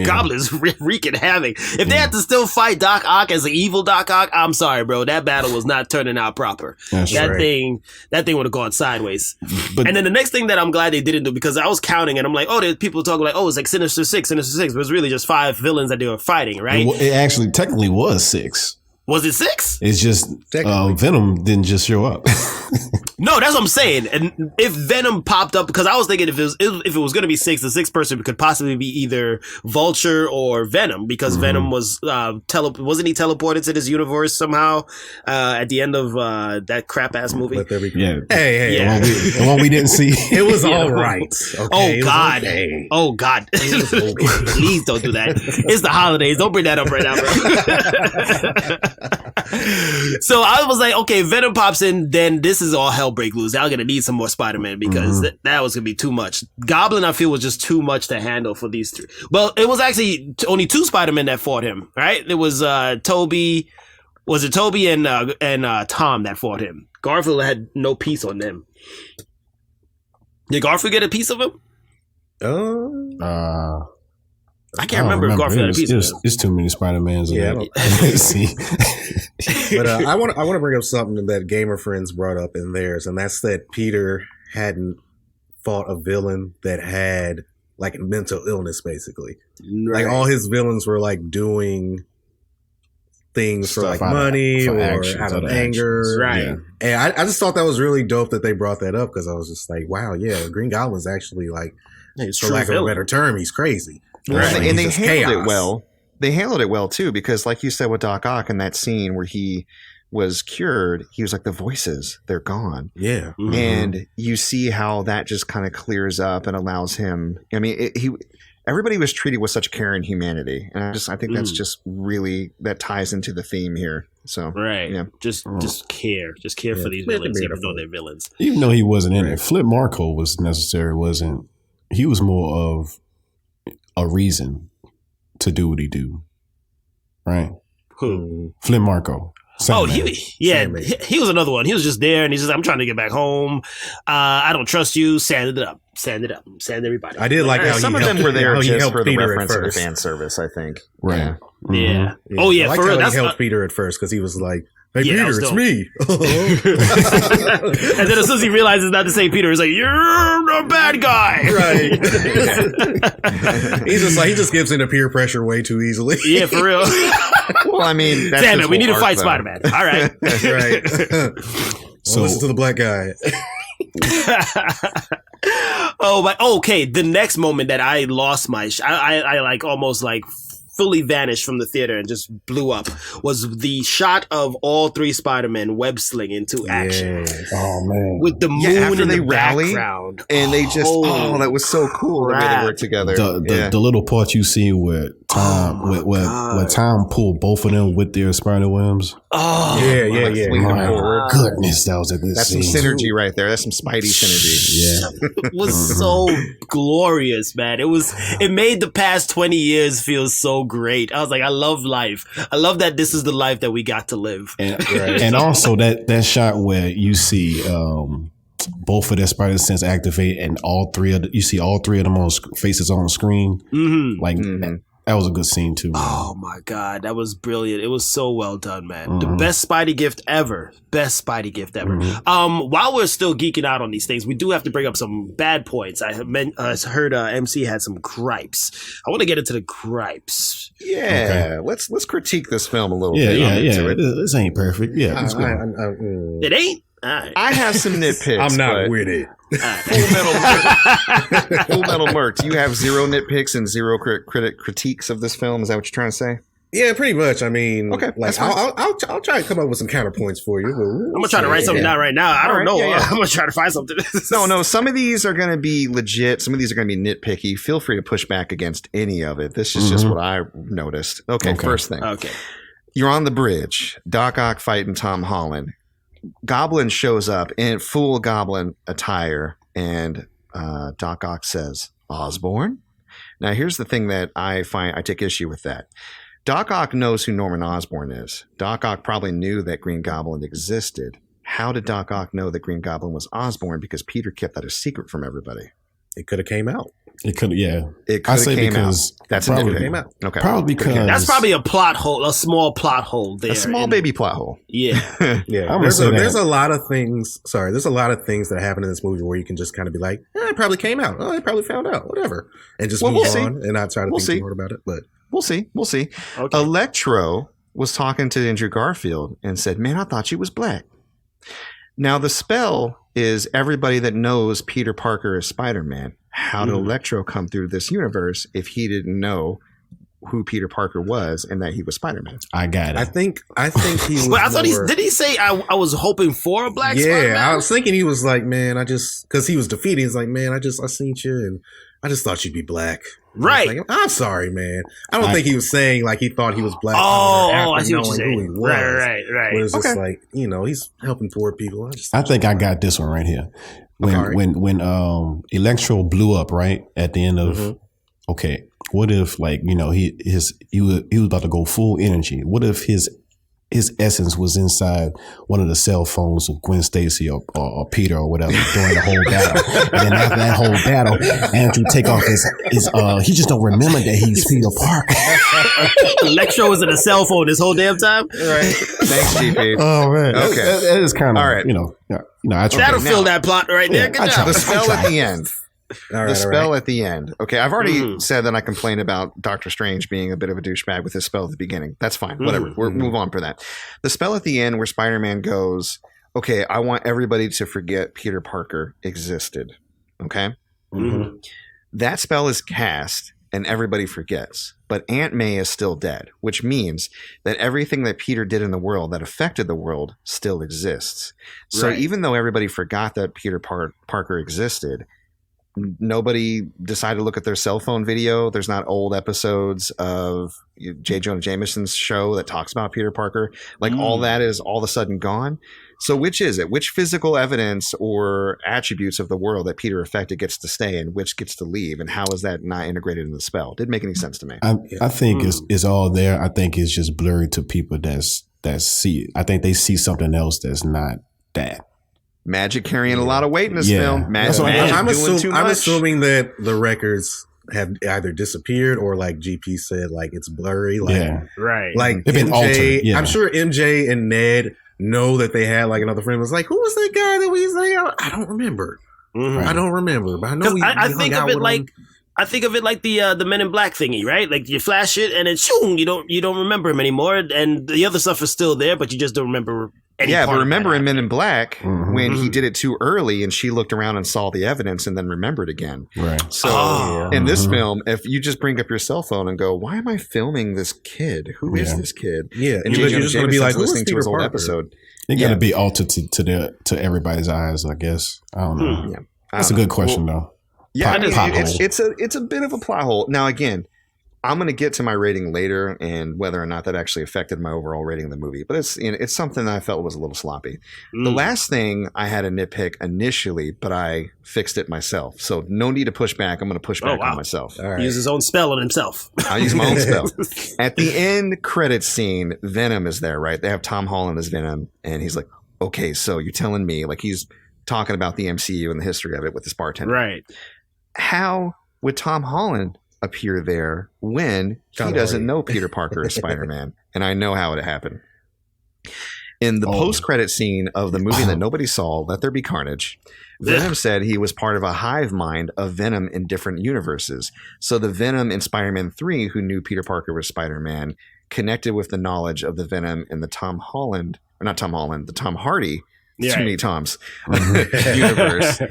Goblin's wreaking havoc. If they had to still fight Doc Ock as an evil Doc Ock, I'm sorry, bro. That battle was not turning out proper. That's That right. thing would have gone sideways. But And then the next thing that I'm glad they didn't do, because I was counting and I'm like, oh, there's people talking like, oh, it's like Sinister Six, but it was really just 5 villains that they were fighting, right? it actually technically was 6. Was it 6? It's just Venom didn't just show up. No, that's what I'm saying. And if Venom popped up, because I was thinking if it was going to be 6, the 6th person could possibly be either Vulture or Venom, because Venom was wasn't he teleported to this universe somehow at the end of that crap ass movie? Let there be Yeah. Hey, Yeah. The one we didn't see. it was all right. Okay? Oh It was God! okay. Oh God! Please don't do that. It's the holidays. Don't bring that up right now, bro. So I was like, okay, Venom pops in, then this is all hell break loose. I'm gonna need some more Spider-Man because that was gonna be too much. Goblin, I feel, was just too much to handle for these 3. Well, it was actually only 2 Spider-Men that fought him, right? It was Toby. Was it Toby and Tom that fought him? Garfield had no piece on them. Did Garfield get a piece of him? I can't remember if Garfield had a piece of him. It's too many Spider-Mans. Yeah, See. But I want to bring up something that Gamer Friends brought up in theirs, and that's that Peter hadn't fought a villain that had like a mental illness, basically. Like all his villains were like doing things for like money or out of anger, right? Yeah. And I just thought that was really dope that they brought that up, because I was just like, wow, yeah, Green Goblin's actually like, for lack of a better term, he's crazy. Right. And they He's just handled chaos. it well. They handled it well too, because like you said with Doc Ock in that scene where he was cured, he was like, the voices, they're gone. Yeah. And you see how that just kind of clears up and allows him. I mean, everybody was treated with such care and humanity, and I think that's just really, that ties into the theme here. So right, yeah, just care for these villains, even though they're villains. Even though he wasn't in it, Flip Marco was necessary. Wasn't he? Was more of a reason to do what he do, right? Who? Flip Marco. Sandman. He was another one. He was just there, and he's just, I'm trying to get back home. I don't trust you. Sand everybody. I did like how some he of them helped, were there how he just helped for the Peter reference at of the first. fan service, I think. Right. Yeah. Mhm. Oh yeah, I liked for real. how That's he helped Peter at first, because he was like, "Hey Yeah, that Peter, was it's dope. me." And then as soon as he realizes it's not the same Peter, he's like, "You're a bad guy." Right. He's just like, he just gives into peer pressure way too easily. Yeah, for real. Well, I mean, that's Damn his it, we need to whole fight arc, Spider-Man. All right. That's right. So- Listen to the black guy. Oh, but okay. The next moment that I lost I like almost like fully vanished from the theater and just blew up was the shot of all 3 Spider-Men web sling into action Oh man. with the moon after in they the rally, background. And they just, that was so cool the way they worked together. The little part you see where Where Tom pulled both of them with their spider webs. Oh, yeah. My goodness, that was a good That's scene. some synergy right there. That's some Spidey synergy. Yeah. It was so glorious, man. It made the past 20 years feel so great. I was like, I love life. I love that this is the life that we got to live. And also that shot where you see both of their spider sense activate, and you see all three of them faces on the screen. Mm-hmm. That was a good scene too. Man. Oh my God, that was brilliant. It was so well done, man. Mm-hmm. The best Spidey gift ever. Mm-hmm. While we're still geeking out on these things, we do have to bring up some bad points. I heard MC had some gripes. I want to get into the gripes. Yeah, let's critique this film a little bit. Yeah. This ain't perfect. Yeah, it ain't. Right. I have some nitpicks. I'm not with it. Full Metal Murk. Do you have zero nitpicks and zero critiques of this film? Is that what you're trying to say? Yeah, pretty much. I mean, okay, like I'll try to come up with some counterpoints for you. I'm gonna try to write something down right now. I don't know. Yeah. I'm gonna try to find something. No. Some of these are gonna be legit. Some of these are gonna be nitpicky. Feel free to push back against any of it. This is just what I noticed. Okay, first thing. Okay. You're on the bridge. Doc Ock fighting Tom Holland. Goblin shows up in full Goblin attire, and Doc Ock says, "Osborne." Now, here's the thing that I take issue with that. Doc Ock knows who Norman Osborn is. Doc Ock probably knew that Green Goblin existed. How did Doc Ock know that Green Goblin was Osborn? Because Peter kept that a secret from everybody. It could have came out. It could, yeah. It could have came out. That's probably came out. Okay. Probably because that's probably a plot hole, a small plot hole there. A small baby plot hole. Yeah. Yeah. There's a lot of things. Sorry, there's a lot of things that happen in this movie where you can just kind of be like, it probably came out. Oh, I probably found out. Whatever, and just move on and not try to think too hard about it. But we'll see. Okay. Electro was talking to Andrew Garfield and said, "Man, I thought you was black." Now the spell is everybody that knows Peter Parker is Spider-Man. How did Electro come through this universe if he didn't know who Peter Parker was and that he was Spider-Man? I got it. I think he was. But I thought did he say I was hoping for a black Spider-Man? Yeah, I was thinking he was like, man, because he was defeated. He's like, man, I seen you and I just thought you'd be black. Right. Like, I'm sorry, man. I don't think he was saying like he thought he was black. I see what you're saying. Who he was. Right. But it's just like, he's helping poor people. I think I got this one right here. When Electro blew up right at the end of okay, what if like he was about to go full energy? What if his essence was inside one of the cell phones of Gwen Stacy or Peter or whatever during the whole battle? And then after that whole battle, Andrew take off his he just don't remember that he's Peter Parker. Electro was in a cell phone this whole damn time. Right. Thanks, GP. Oh man. Okay. That is kind of all right. That'll fill that plot right there. Good job. The spell at the end. At the end. Okay, I've already said that I complain about Doctor Strange being a bit of a douchebag with his spell at the beginning. That's fine. Whatever. We'll move on for that. The spell at the end where Spider-Man goes, okay, I want everybody to forget Peter Parker existed. Okay? Mm-hmm. That spell is cast and everybody forgets. But Aunt May is still dead, which means that everything that Peter did in the world that affected the world still exists. So even though everybody forgot that Peter Parker existed, nobody decided to look at their cell phone video. There's not old episodes of J. Jonah Jameson's show that talks about Peter Parker. Like all that is all of a sudden gone. So which is it? Which physical evidence or attributes of the world that Peter affected gets to stay and which gets to leave? And how is that not integrated in the spell? Didn't make any sense to me. I think it's all there. I think it's just blurry to people that see it. I think they see something else that's not that. Magic carrying a lot of weight in this film. I'm assuming that the records have either disappeared or, like GP said, like it's blurry. Like, like they've been altered. Yeah. I'm sure MJ and Ned know that they had like another friend was like, who was that guy that we say? I don't remember. I don't remember, but I know I think of it like. I think of it like the Men in Black thingy, right? Like you flash it and then shoom, you don't remember him anymore, and the other stuff is still there, but you just don't remember. But remember in Men in Black when he did it too early and she looked around and saw the evidence and then remembered again. Right. So in this film, if you just bring up your cell phone and go, "Why am I filming this kid? Who is this kid?" Yeah, and you're just going to be like listening to his old episode. It's going to be altered to everybody's eyes, I guess. I don't know. That's a good question, though. Yeah, it's a bit of a plot hole. Now, again, I'm going to get to my rating later and whether or not that actually affected my overall rating of the movie. But it's something that I felt was a little sloppy. The last thing I had a nitpick initially, but I fixed it myself. So no need to push back. I'm going to push back on myself. All right. Use his own spell on himself. I use my own spell. At the end credits scene, Venom is there, right? They have Tom Holland as Venom. And he's like, okay, so you're telling me, like he's talking about the MCU and the history of it with this bartender. Right. How would Tom Holland appear there when he doesn't know Peter Parker is Spider-Man? And I know how it happened. In the post-credit scene of the movie that nobody saw, Let There Be Carnage, Venom said he was part of a hive mind of Venom in different universes. So the Venom in Spider-Man 3 who knew Peter Parker was Spider-Man connected with the knowledge of the Venom in the Tom Hardy, too many Toms, universe.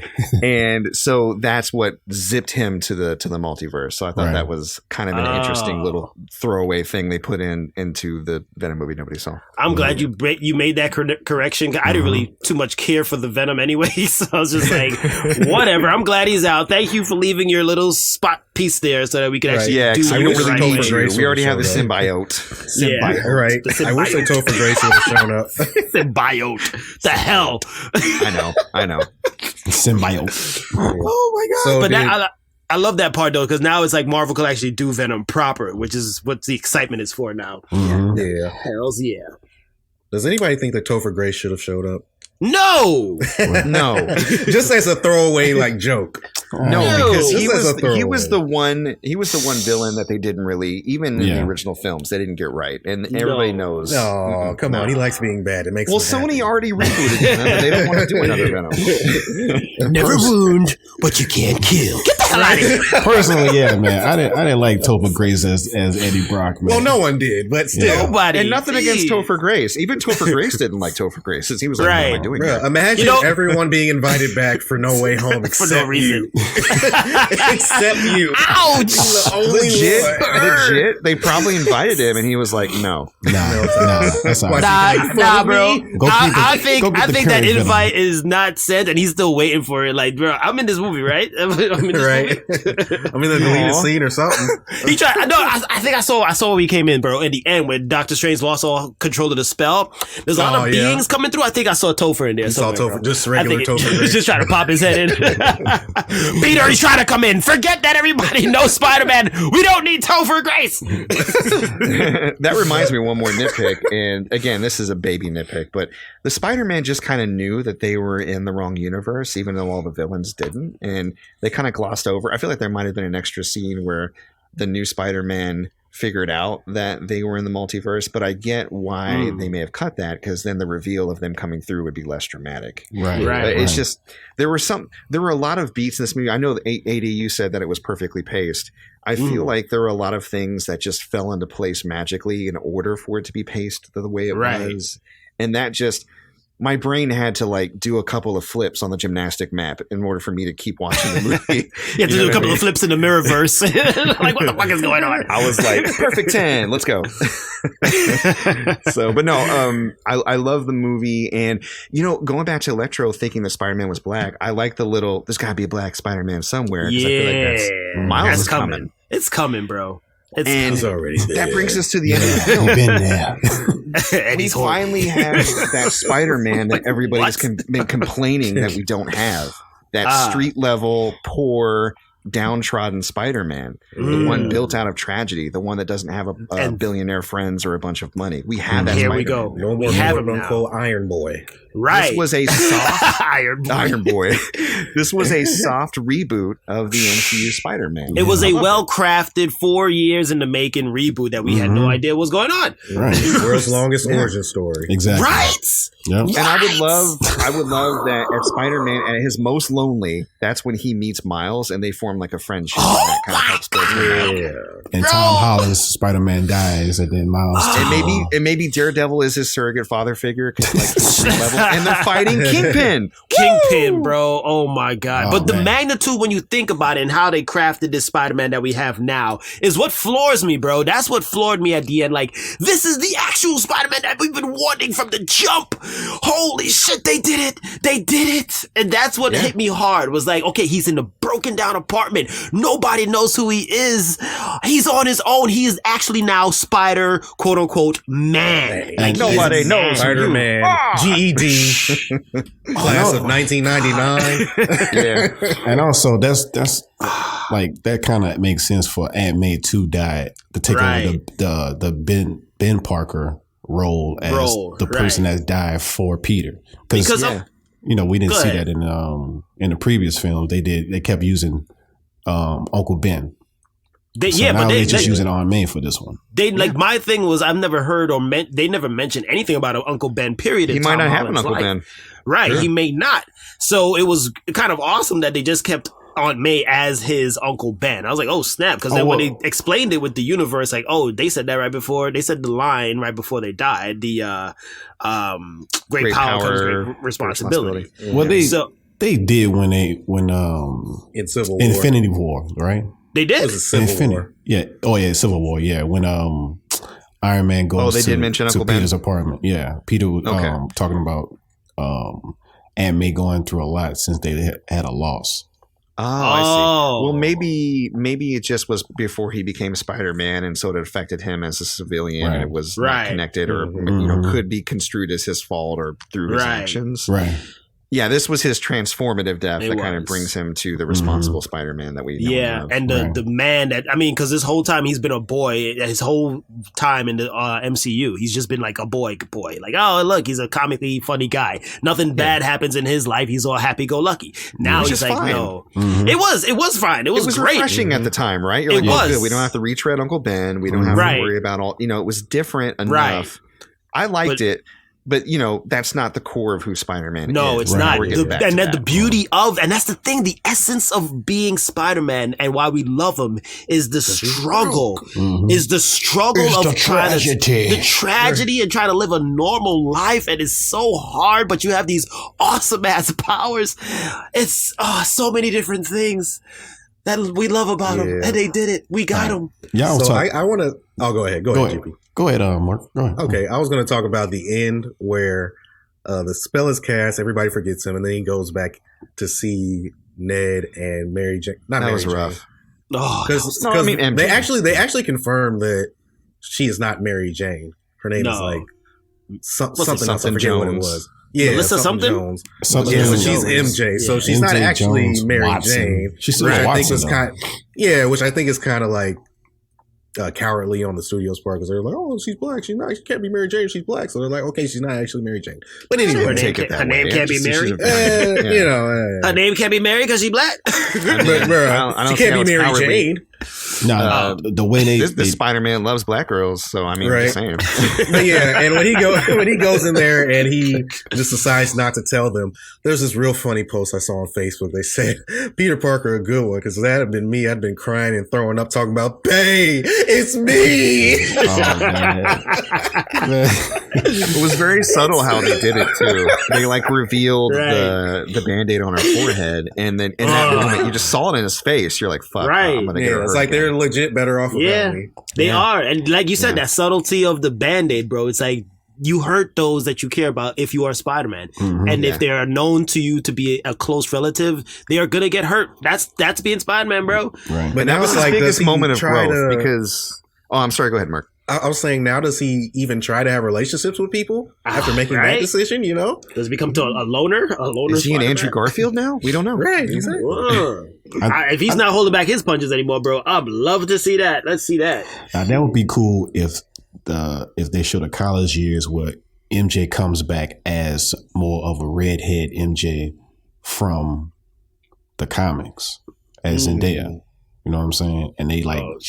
And so that's what zipped him to the multiverse. So I thought that was kind of an interesting little throwaway thing they put into the Venom movie nobody saw. I'm glad you made that correction. I didn't really too much care for the Venom anyway, so I was just like, whatever. I'm glad he's out. Thank you for leaving your little spot piece there so that we could actually do we already have the symbiote. Right. I wish they told for Grace would have shown up. Symbiote. The hell. I know. Symbiote. Oh my god! So but I love that part though, because now it's like Marvel could actually do Venom proper, which is what the excitement is for now. Mm-hmm. Yeah. Hells yeah. Does anybody think that Topher Grace should have showed up? No. Just as a throwaway like joke. No, because he was the one villain that they didn't really, even in the original films, they didn't get right, and everybody knows. Oh, come on, he likes being bad. It makes Sony already rebooted Venom, but they don't want to do another Venom. Never wound, but you can't kill. Get the hell out of here. Personally, yeah, man, I didn't like Topher Grace as Eddie Brock. Man. Well, no one did, but still, nobody. And nothing against Topher Grace. Even Topher Grace didn't like Topher Grace since he was like, "What am I doing?" Imagine everyone being invited back for No Way Home except for no reason. Except you. Ouch! Legit. They probably invited him, and he was like, "No, that's all right. Nah, bro. I think that invite is not sent, and he's still waiting for it. Like, bro, I'm in this movie, right? I'm in the deleted scene or something. He tried. No, I think I saw when he came in, bro. In the end, when Doctor Strange lost all control of the spell, there's a lot of beings coming through. I think I saw Topher in there. You saw Topher, just regular Topher. He's just trying to pop his head in. Peter, he's trying to come in. Forget that everybody knows Spider-Man. We don't need Topher Grace. That reminds me of one more nitpick. And again, this is a baby nitpick, but the Spider-Man just kind of knew that they were in the wrong universe, even though all the villains didn't. And they kind of glossed over. I feel like there might have been an extra scene where the new Spider-Man figured out that they were in the multiverse, but I get why they may have cut that, because then the reveal of them coming through would be less dramatic. Right. It's just there were a lot of beats in this movie. I know that AD, you said that it was perfectly paced. I feel like there were a lot of things that just fell into place magically in order for it to be paced the way it was, and that just. My brain had to like do a couple of flips on the gymnastic map in order for me to keep watching the movie. You have to do a couple of flips in the mirrorverse. Like, what the fuck is going on? I was like, perfect 10, let's go. So, but no, I love the movie. And, going back to Electro thinking that Spider-Man was black, I like the little, there's got to be a black Spider-Man somewhere. Yeah. I feel like Miles is coming. It's coming, bro. It's already there. That brings us to the end of the film. Been there. And we finally have that Spider-Man that everybody's been complaining that we don't have. That street level, poor, downtrodden Spider-Man. The one built out of tragedy. The one that doesn't have a billionaire friends or a bunch of money. We have that Spider-Man. We go. No more quote-unquote Iron Boy. Right. This was a soft Iron Boy. This was a soft reboot of the MCU Spider-Man. It was a well-crafted 4 years in the making reboot that we had no idea what was going on. Right. World's longest origin story. Exactly. Right. Yep. And I would love that at Spider-Man at his most lonely, that's when he meets Miles and they form like a friendship. And that kind of helps build him out. And Tom Holland's Spider-Man dies, and then Miles. And maybe Daredevil is his surrogate father figure, because level. And they're fighting Kingpin. Kingpin, bro. Oh my God. But the magnitude when you think about it and how they crafted this Spider-Man that we have now is what floors me, bro. That's what floored me at the end. Like, this is the actual Spider-Man that we've been wanting from the jump. Holy shit, they did it. They did it. And that's what hit me hard, was like, okay, he's in a broken down apartment apartment. Nobody knows who he is. He's on his own. He is actually now Spider, quote unquote, man. Like, nobody knows Spider-Man, GED, class of 1999. Yeah, and also that's like that kind of makes sense for Aunt May to die to take over the Ben Parker role as the person that died for Peter because we didn't see that in the previous film. They kept using Uncle Ben. They just using Aunt May for this one. My thing was I've never heard they never mentioned anything about Uncle Ben. Period. He might not have an Uncle Ben. Right, he may not. So it was kind of awesome that they just kept Aunt May as his Uncle Ben. I was like, oh snap, because then when they explained it with the universe, like, oh, they said that right before, they said the line right before they died, the great power comes great responsibility. Well, they did when in Civil War. Infinity War, right? They did. It was a Civil War. Yeah. Oh yeah, Civil War. Yeah, when Iron Man goes they did mention Uncle Ben? Peter's apartment. Yeah, Peter was talking about Aunt May going through a lot since they had a loss. Oh, I see. Well, maybe it just was before he became Spider-Man, and so it affected him as a civilian. And it was not connected, or could be construed as his fault or through his actions. Right. Yeah, this was his transformative death that kind of brings him to the responsible Spider-Man that we know. Yeah, and the man that, I mean, because this whole time he's been a boy, his whole time in the MCU, he's just been like a boy. Like, oh, look, he's a comically funny guy. Nothing bad happens in his life. He's all happy-go-lucky. Now he's like, fine. No. It was fine. It was great. Refreshing at the time, right? You're like, well, good. We don't have to retread Uncle Ben. We don't have to worry about all, it was different enough. Right. I liked it. But, that's not the core of who Spider-Man is. No, it's not. And then the beauty of, and that's the thing, the essence of being Spider-Man and why we love him is the struggle. Is the struggle of the tragedy. The tragedy and trying to live a normal life. And it's so hard, but you have these awesome ass powers. It's so many different things that we love about him. And they did it. We got him. Yeah, so I want to, go ahead. Go ahead, GP. Go ahead, Mark. Go ahead. Okay, I was going to talk about the end where the spell is cast, everybody forgets him, and then he goes back to see Ned and Mary Jane. That was rough. Because they actually confirmed that she is not Mary Jane. Her name is like something else. I forget Jones. what it was. Yeah, Melissa something. Jones. So she's MJ. So she's not actually Jones, Mary Watson. Jane. She's still Watson. Which I think is kind of like cowardly on the studio's part because they're like, oh, she's black. She's not. She can't be Mary Jane. She's black. So they're like, okay, she's not actually Mary Jane. But anyway, her name can't be Mary. Her name can't be Mary because she's black. She can't be Mary Jane. No, the way the Spider-Man loves black girls, so I mean, I'm just saying. But yeah, and when he goes in there and he just decides not to tell them, there's this real funny post I saw on Facebook. They said Peter Parker a good one because that had been me. I'd been crying and throwing up, talking about, "Hey, it's me." Oh, man. It was very subtle how they did it too. They revealed the Band-Aid on her forehead, and then in that moment, you just saw it in his face. You're like, "Fuck, I'm gonna get her." It's like they're legit better off without me. They are. And like you said, that subtlety of the Band-Aid, bro, it's like you hurt those that you care about if you are Spider-Man. And if they are known to you to be a close relative, they are gonna get hurt. That's being Spider-Man, bro. Right. But that was his biggest moment of growth because I'm sorry, go ahead, Murk. I was saying, now does he even try to have relationships with people after making that decision? Does he become a loner? Is he an Andrew Garfield now? We don't know. Right. Exactly. If he's not holding back his punches anymore, bro, I'd love to see that. Let's see that. Now, that would be cool if they show the college years where MJ comes back as more of a redhead MJ from the comics as Zendaya. You know what I'm saying? And they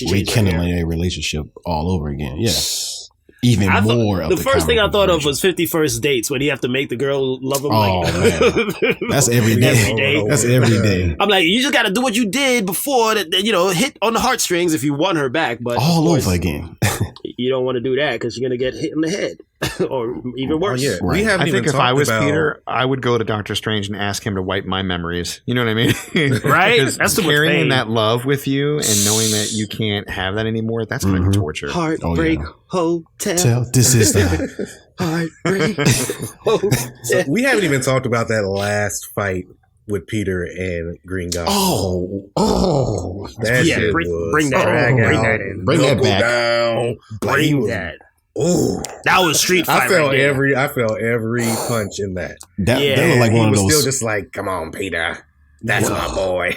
rekindling their relationship all over again. Yeah. Even more of the first thing I thought of was 50 First Dates when he have to make the girl love him. Man. That's every day. That's every day. I'm like, you just got to do what you did before that, hit on the heartstrings if you want her back. But all over again. You don't want to do that because you're going to get hit in the head or even worse. Yeah. Right. I think if I was Peter, I would go to Doctor Strange and ask him to wipe my memories. You know what I mean? Right? That's carrying that love with you and knowing that you can't have that anymore, that's kind of torture. Heartbreak Hotel. This is the Heartbreak Hotel. So we haven't even talked about that last fight with Peter and Green Goblin. That shit bring that in. Bring that back. Down. Bring that. Ooh, that was Street Fight. I felt every punch in that. That was like one of those. Still just like, come on, Peter, that's my boy.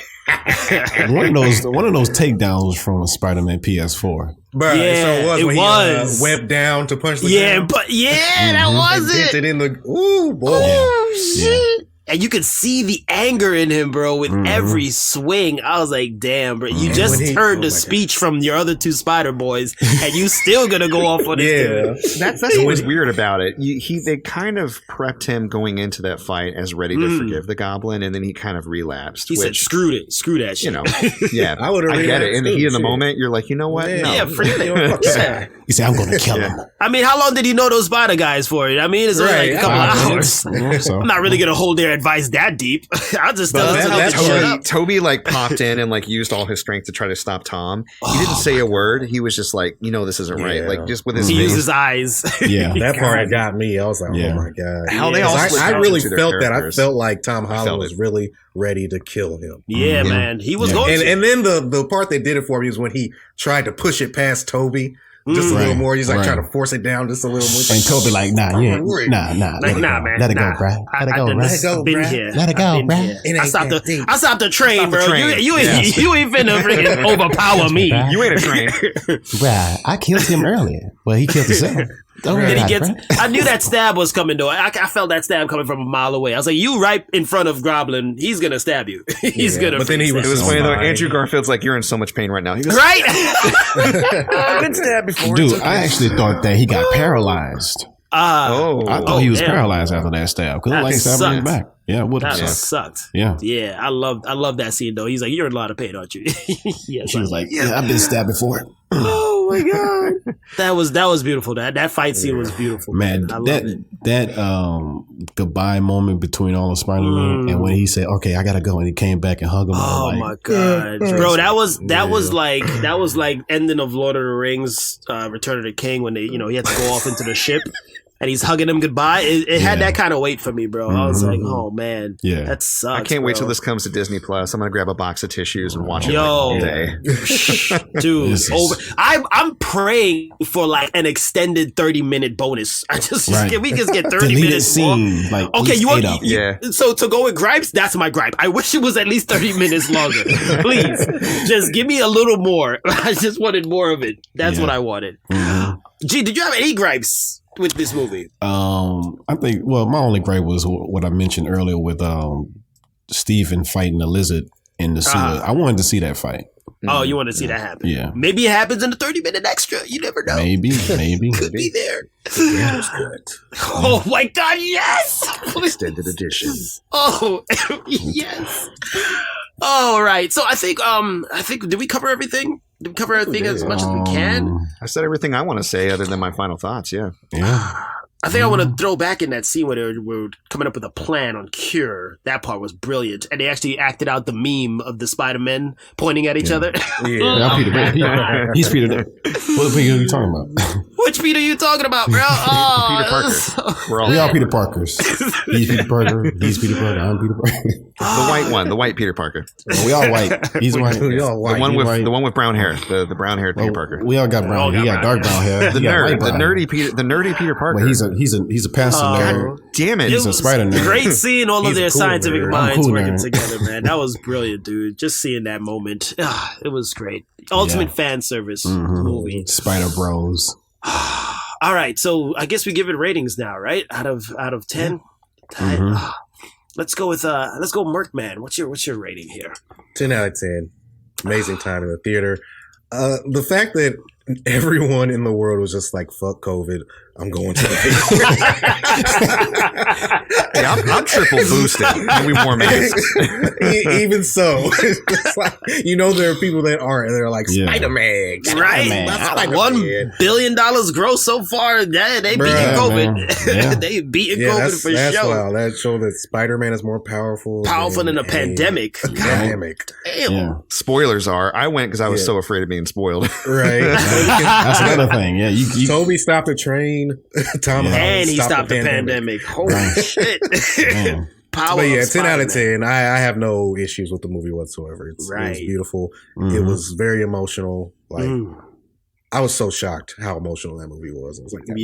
one of those takedowns from Spider-Man PS4. Bro, yeah, so it was when was. He webbed down to punch the ground. That was it. It in the ooh boy. Shit. And you could see the anger in him, bro, with every swing. I was like, damn, bro. You just heard the speech from your other two Spider Boys, and you still gonna go off on this dude. That's what was weird about it. They kind of prepped him going into that fight as ready to forgive the Goblin, and then he kind of relapsed. He said, screw that shit. You know, yeah. I get it. In the heat of the moment, you're like, you know what? Yeah, forget it. He said, I'm gonna kill him. I mean, how long did he know those Spider guys for? I mean, it's only like a couple hours. So. I'm not really gonna hold their advice that deep. I'll just tell Toby like popped in and like used all his strength to try to stop Tom. He didn't say a word. He was just like, this isn't right. Like just with his he used his eyes. Yeah, that part got me. I was like, oh my god. How they all I really felt that. I felt like Tom Holland was really ready to kill him. Yeah, man. He was going to. And then the part that did it for me was when he tried to push it past Toby. Just a little more. He's like trying to force it down just a little more. And Toby like, nah. Man. Let it go, bro. Let it go, bro. Let it go, bro. I stopped the train, bro. You ain't finna freaking overpower me. You ain't a train. Bruh, I killed him earlier. Well, he killed himself. I knew that stab was coming though. I felt that stab coming from a mile away. I was like, you right in front of Goblin. He's gonna stab you. He's gonna. But then it was funny though. Andrew Garfield's like, you're in so much pain right now. He goes, right. I've been stabbed before. Dude, I actually thought that he got paralyzed. I thought he was paralyzed after that stab because like stabbing his back. Yeah, it would have sucked. Yeah, I love that scene though. He's like, you're in a lot of pain, aren't you? Yes, she was like, yeah, I've been stabbed before. Oh my god, that was beautiful. That fight scene was beautiful. Man, that goodbye moment between all the Spider-Man and when he said, "Okay, I gotta go," and he came back and hugged him. Oh my god, bro, that was like ending of Lord of the Rings, Return of the King when he had to go off into the ship. And he's hugging him goodbye. It had that kind of weight for me, bro. I was like, oh, man. Yeah. That sucks, I can't wait till this comes to Disney Plus. I'm going to grab a box of tissues and watch it all day. Dude, I'm praying for like an extended 30-minute bonus. Can we just get 30 minutes scene, more? Like, okay, yeah. So to go with gripes, that's my gripe. I wish it was at least 30 minutes longer. Please. Just give me a little more. I just wanted more of it. That's what I wanted. Gee, did you have any gripes with this movie? I think, my only gripe was what I mentioned earlier with Stephen fighting the lizard in the sewer. I wanted to see that fight. Oh, you want to see that happen? Yeah. Maybe it happens in the 30-minute extra. You never know. Maybe. Could be there. Yeah, it was good. Oh my god, yes! Extended edition. Oh, yes. All right. So I think did we cover everything? Did we cover everything as much as we can? I said everything I want to say other than my final thoughts, yeah. I think I want to throw back in that scene where they were coming up with a plan on Cure. That part was brilliant. And they actually acted out the meme of the Spider-Men pointing at each other. Yeah, Peter. He's Peter. What Peter are you talking about? Which Peter are you talking about, bro? Peter Parker. We all Peter Parkers. He's Peter Parker. He's Peter Parker. I'm Peter Parker. The white one. The white Peter Parker. We all white. He's white. We all white. The one with brown hair. The brown-haired Peter Parker. We all got brown. He got dark brown hair. The nerdy Peter Parker. Well, he's a pastor nerd. God damn it. He's a spider nerd. Great seeing all of their scientific minds working nerd. together, man. That was brilliant, dude. Just seeing that moment. It was great. Ultimate fan service movie. Spider Bros. All right, so I guess we give it ratings now, right? Out of 10. Let's go Murk Man. What's your rating here? 10 out of 10. Amazing time in the theater. The fact that everyone in the world was just like, fuck COVID, I'm going to the Hey, I'm triple boosted. We wore masks. Even so, it's like, there are people that aren't, and they're like, Spider-Man. Right? $1 billion gross so far. Yeah, they beating COVID. Yeah. They beating COVID for sure. Wow, that showed that Spider-Man is more powerful than a pandemic. Damn. Yeah. Spoilers are, I went because I was so afraid of being spoiled. Right. That's another thing. Yeah, Toby stopped the train. Tom Holland and he stopped the pandemic. Holy shit. power. But yeah, of 10 out of Spider-Man. 10. I have no issues with the movie whatsoever. It was beautiful. It was very emotional. Like I was so shocked how emotional that movie was. I was like, I'm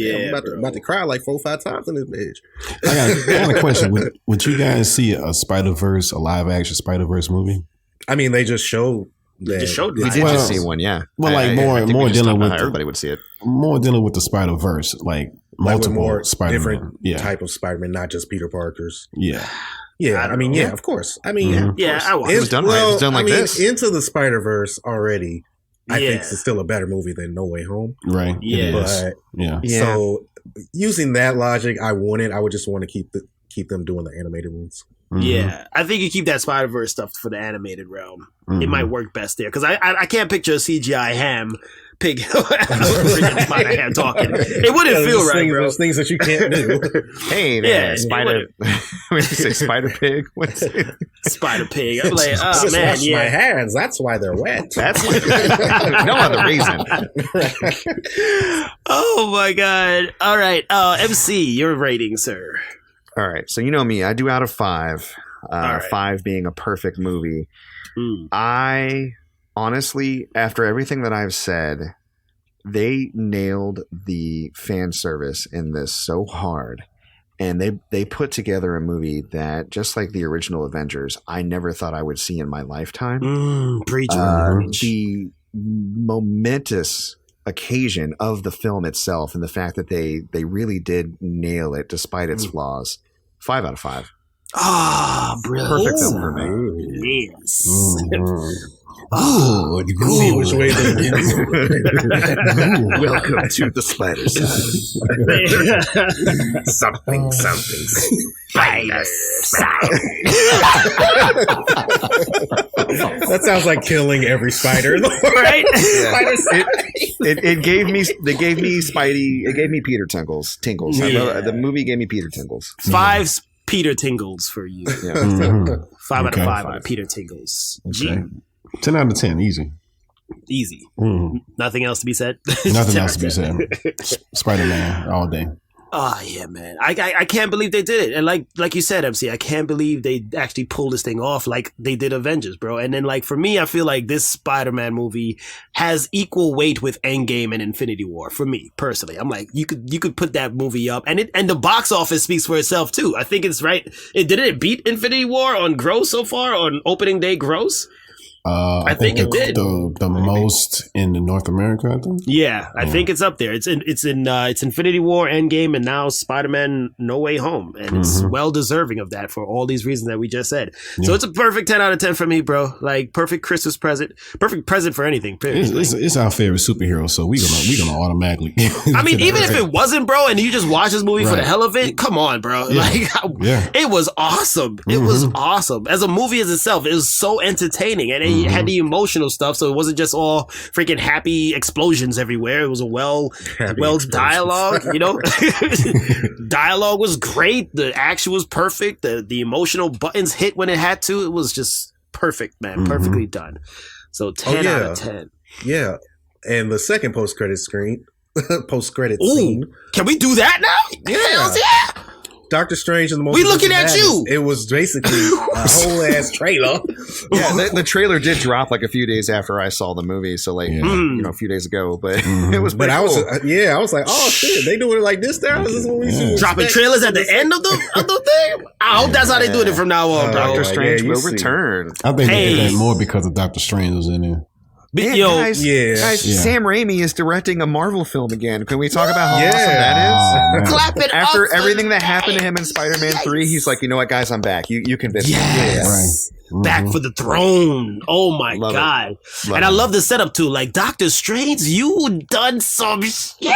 about to cry like 4 or 5 times in this bitch. I got a question. Would you guys see a Spider-Verse, a live action Spider-Verse movie? I mean, they just showed we did just see one, yeah. Well, like more dealing with everybody would see it. More dealing with the Spider-Verse, like multiple more Spider-Man, different type of Spider-Man, not just Peter Parker's. Yeah. Yeah, I mean, of course. I mean, I watched it. Was done right. It was done like this. Into the Spider-Verse already, I think it's still a better movie than No Way Home. Right. Yeah. But, so using that logic, I would just want to keep them doing the animated ones. Yeah, I think you keep that Spider-Verse stuff for the animated realm. It might work best there because I can't picture a CGI ham pig freaking Spider-Ham talking. It wouldn't feel right, bro. There's things that you can't do. Hey, man, Spider. When you say Spider Pig, what's it? Spider Pig. I'm like, oh man, wash my hands. That's why they're wet. That's no other reason. Oh my god! All right, MC, your rating, sir. All right, so you know me, I do out of 5. 5 being a perfect movie. I honestly, after everything that I've said, they nailed the fan service in this so hard. And they put together a movie that, just like the original Avengers, I never thought I would see in my lifetime. The momentous occasion of the film itself and the fact that they really did nail it despite its flaws. 5 out of 5. Ah, brilliant. Perfect film for me. Yes. Oh, you can see which way they Welcome to the spider side. something. Spider side. That sounds like killing every spider in the world. Right? Spider side. It gave me Spidey. It gave me Peter Tingles. Yeah. The movie gave me Peter Tingles. 5 Peter Tingles for you. Yeah. 5 out of 5 on Peter Tingles. Okay. 10 out of 10, easy. Easy. Nothing else to be said? Nothing else to be said. Spider-Man all day. Oh, yeah, man. I can't believe they did it. And like you said, MC, I can't believe they actually pulled this thing off like they did Avengers, bro. And then, like, for me, I feel like this Spider-Man movie has equal weight with Endgame and Infinity War, for me, personally. I'm like, you could put that movie up. And the box office speaks for itself, too. I think it's right. Did it beat Infinity War on gross so far, on opening day gross? I think it did the most in North America. I think. Yeah, I think it's up there. It's Infinity War, Endgame, and now Spider-Man: No Way Home, and it's well deserving of that for all these reasons that we just said. Yeah. So it's a perfect 10 out of 10 for me, bro. Like perfect Christmas present, perfect present for anything. It's our favorite superhero, so we gonna automatically. I mean, even if it wasn't, bro, and you just watch this movie for the hell of it, come on, bro. Yeah. It was awesome. It was awesome as a movie as itself. It was so entertaining, and it had the emotional stuff, so it wasn't just all freaking happy explosions everywhere. It was a well dialogue, you know. Dialogue was great. The action was perfect. The emotional buttons hit when it had to. It was just perfect, man. Perfectly done. So 10 out of 10. Yeah, and the second post-credit scene. Can we do that now? Yeah. Doctor Strange and the Multiverse. We looking at you. It was basically a whole ass trailer. Yeah, the trailer did drop like a few days after I saw the movie, so like a few days ago. But it was. But I was like, oh shit, they doing it like this now? Is this what we should dropping trailers at the end of the thing? I hope that's how they doing it from now on, bro. Doctor Strange will return. I think they did that more because of Doctor Strange was in there. Guys, Sam Raimi is directing a Marvel film again. Can we talk about how awesome that is? Clap it After everything that happened to him in Spider-Man 3, he's like, you know what, guys, I'm back. You convinced me. Yes. Back for the throne. Oh my God. I love the setup too. Like, Doctor Strange, you done some shit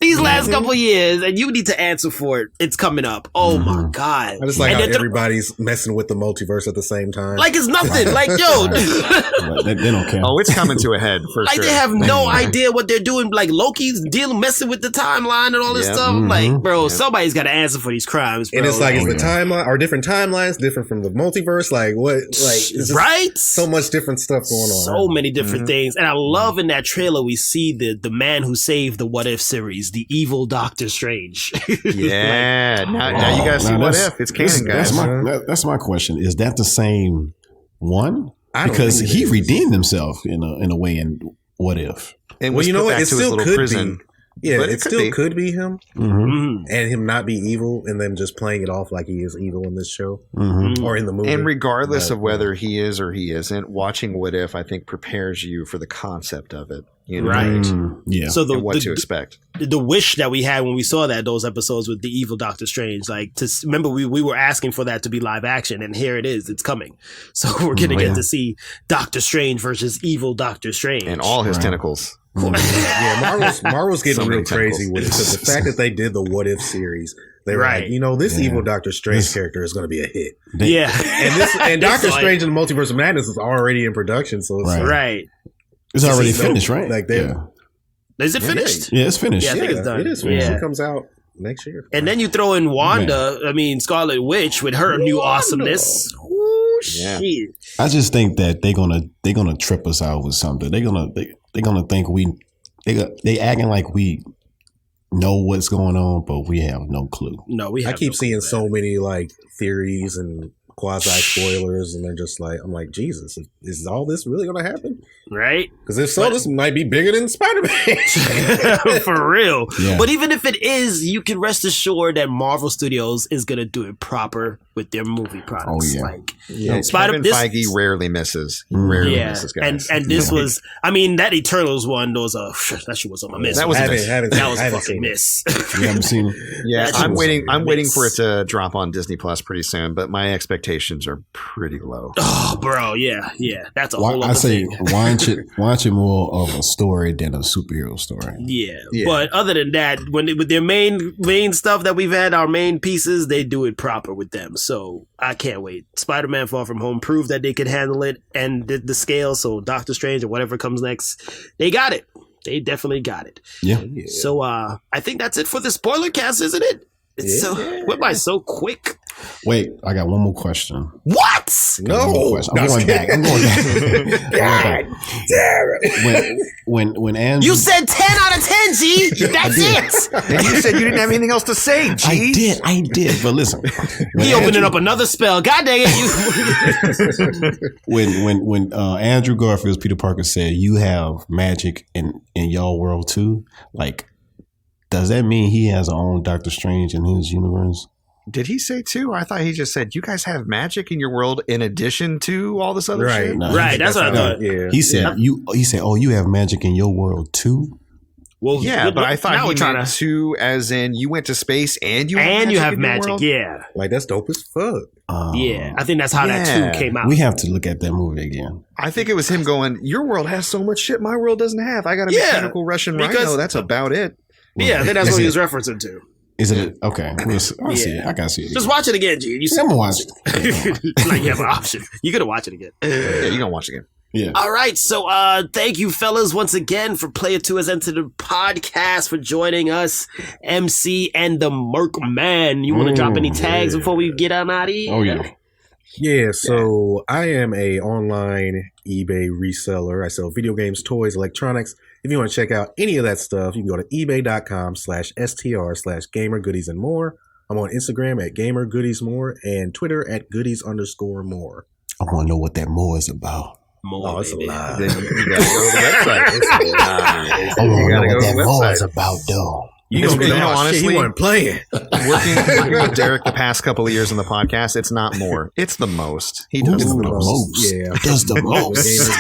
these last couple years, and you need to answer for it. It's coming up. Oh my God. I just like how everybody's messing with the multiverse at the same time. Like it's nothing. Like, yo. they don't care. Oh, it's coming to a head for sure. Like, they have no idea what they're doing. Like, Loki's messing with the timeline and all this stuff. Like, bro, somebody's got to answer for these crimes, bro. And it's like, is the timeline, or different timelines, different from the multiverse? Like, what? Like, it's just so much different stuff going on. So many different things. And I love in that trailer, we see the man who saved the What If series, the evil Doctor Strange. Yeah. Now you guys see What If. It's canon, guys. That's my question. Is that the same one? Because he redeemed himself in a way in What If. And well, you know what? It still could prison. be. Yeah, it still could be him, and him not be evil, and them just playing it off like he is evil in this show or in the movie. And regardless of whether he is or he isn't, watching What If, I think, prepares you for the concept of it. You know? Right. Yeah. So what to expect. The wish that we had when we saw those episodes with the evil Doctor Strange, like remember we were asking for that to be live action, and here it is. It's coming. So we're gonna get to see Doctor Strange versus evil Doctor Strange and all his tentacles. Yeah, Marvel's getting real crazy with it because the fact that they did the What If series, they were like, this evil Doctor Strange character is going to be a hit. And Doctor Strange and the Multiverse of Madness is already in production, so it's it's already finished, right? Like is it finished? Yeah, it's finished. Yeah, I think it's done. It is finished. It comes out next year. And then you throw in Wanda, Scarlet Witch with her new awesomeness. Ooh, shit. I just think that they're gonna trip us out with something. They're gonna think they acting like we know what's going on, but we have no clue. No, I keep seeing so many like theories and quasi spoilers, and they're just like, I'm like, Jesus, is all this really going to happen? Right? Because if so, this might be bigger than Spider-Man. For real. Yeah. But even if it is, you can rest assured that Marvel Studios is going to do it proper with their movie products. Oh, yeah. Kevin Feige rarely misses. He rarely misses, guys. And this was, that Eternals one was that shit was on my miss. That was a miss. That was a fucking miss. You haven't seen it? Yeah, I'm waiting for it to drop on Disney Plus pretty soon, but my expectations are pretty low. Oh, bro, yeah. That's a whole other thing. Watch it more of a story than a superhero story. Yeah. But other than that, with their main stuff that we've had, our main pieces, they do it proper with them. So I can't wait. Spider-Man Far From Home proved that they could handle it and the scale. So Doctor Strange or whatever comes next, they got it. They definitely got it. Yeah. So I think that's it for the spoiler cast, isn't it? Went by so quick. Wait, I got one more question. What? No, I'm going back. God damn it. When Andrew, you said 10 out of 10, G. That's it. And you said you didn't have anything else to say, G. I did. But listen, he opening up another spell. God dang it! when Andrew Garfield's Peter Parker said, "You have magic in your world too," like, does that mean he has his own Doctor Strange in his universe? Did he say two? I thought he just said, you guys have magic in your world in addition to all this other shit? No, right, that's what I thought. Yeah. He said, oh, you have magic in your world too? Well, yeah, but I thought he meant two as in you went to space and you have magic. Yeah. Like, that's dope as fuck. Yeah, I think that's how that 2 came out. We have to look at that movie again. I think it was him going, your world has so much shit my world doesn't have. I got a mechanical Russian rhino. That's about it. Yeah, I think that's what he was referencing to. Is it okay? I'll see it. I gotta see it. Just watch it again, G. I'm gonna watch it. Like you have an option. You're gonna watch it again. Yeah, you're gonna watch it again. Yeah. All right. So thank you, fellas, once again for Player 2 has entered the podcast, for joining us, MC and the Murk Man. You want to drop any tags before we get on out of here? Oh, yeah. Yeah, so I am a online eBay reseller. I sell video games, toys, electronics. If you want to check out any of that stuff, you can go to ebay.com/str/gamergoodies and more. I'm on Instagram at gamergoodiesmore and Twitter at goodies_more. I want to know what that more is about. More, it's a lie. Then you gotta go to the website. It's a lie. I want to know what that more is about, though. Honestly, he wasn't playing. Working with Derrick the past couple of years on the podcast, it's not more. It's the most. He does the most. Yeah. He does the most.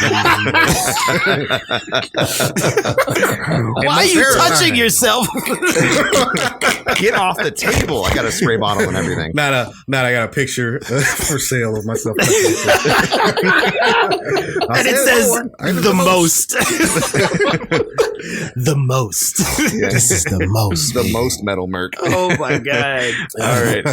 Why are you touching yourself? Get off the table. I got a spray bottle and everything. Not I got a picture for sale of myself. And it says the most. The most. Yeah. This is the most. The most metal Murk. Oh my God. All right.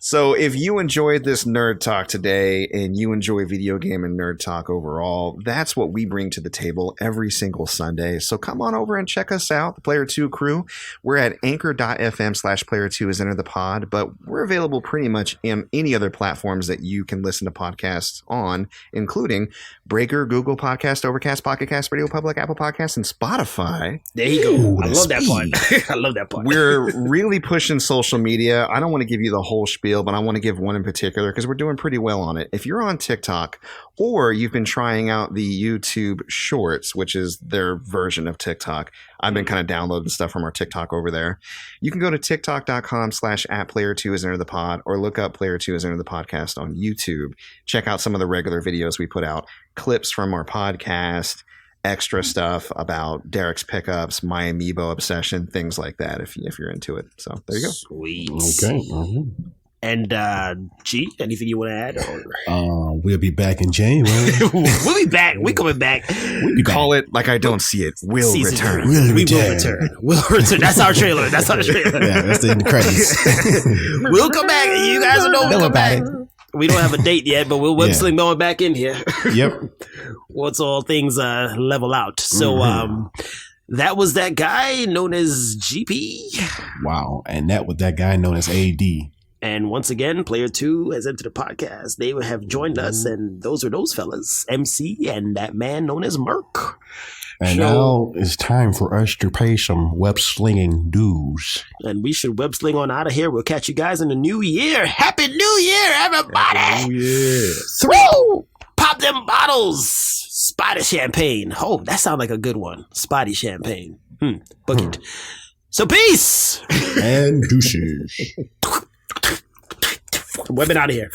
So if you enjoyed this nerd talk today and you enjoy video game and nerd talk overall, that's what we bring to the table every single Sunday. So come on over and check us out, the Player 2 crew. We're at anchor.fm/player2 is enter the pod, but we're available pretty much in any other platforms that you can listen to podcasts on, including Breaker, Google Podcast, Overcast, Pocket Cast, Radio Public, Apple Podcasts, and Spotify. There you go. Ooh, I love that part. I love that part. We're really pushing social media. I don't want to give you the whole spiel, but I want to give one in particular because we're doing pretty well on it. If you're on TikTok or you've been trying out the YouTube Shorts, which is their version of TikTok, I've been kind of downloading stuff from our TikTok over there. You can go to tiktok.com/@player2 is enter the pod or look up Player 2 is enter the podcast on YouTube. Check out some of the regular videos we put out, clips from our podcast, extra stuff about Derrick's pickups, my amiibo obsession, things like that if you're into it. So there you go. Sweet. Okay. And G, anything you want to add? We'll be back in January. We'll be back. We coming back. We call it like I don't see it. We'll return. We will return. We'll return. That's our trailer. That's our trailer. Yeah, that's the end of the credits. We'll come back. You guys will know we'll come back. We don't have a date yet, but we'll web sling going back in here. Yep. Once all things level out. So that was that guy known as GP. Wow. And that was that guy known as AD. And once again, Player 2 has entered the podcast. They have joined us, and those are those fellas, MC and that man known as Murk. And now it's time for us to pay some web slinging dues. And we should web sling on out of here. We'll catch you guys in the new year. Happy New Year, everybody! Happy New Year. Throw! Pop them bottles! Spotty champagne. Oh, that sounds like a good one. Spotty champagne. Book it. So peace! And douches. Webbing out of here.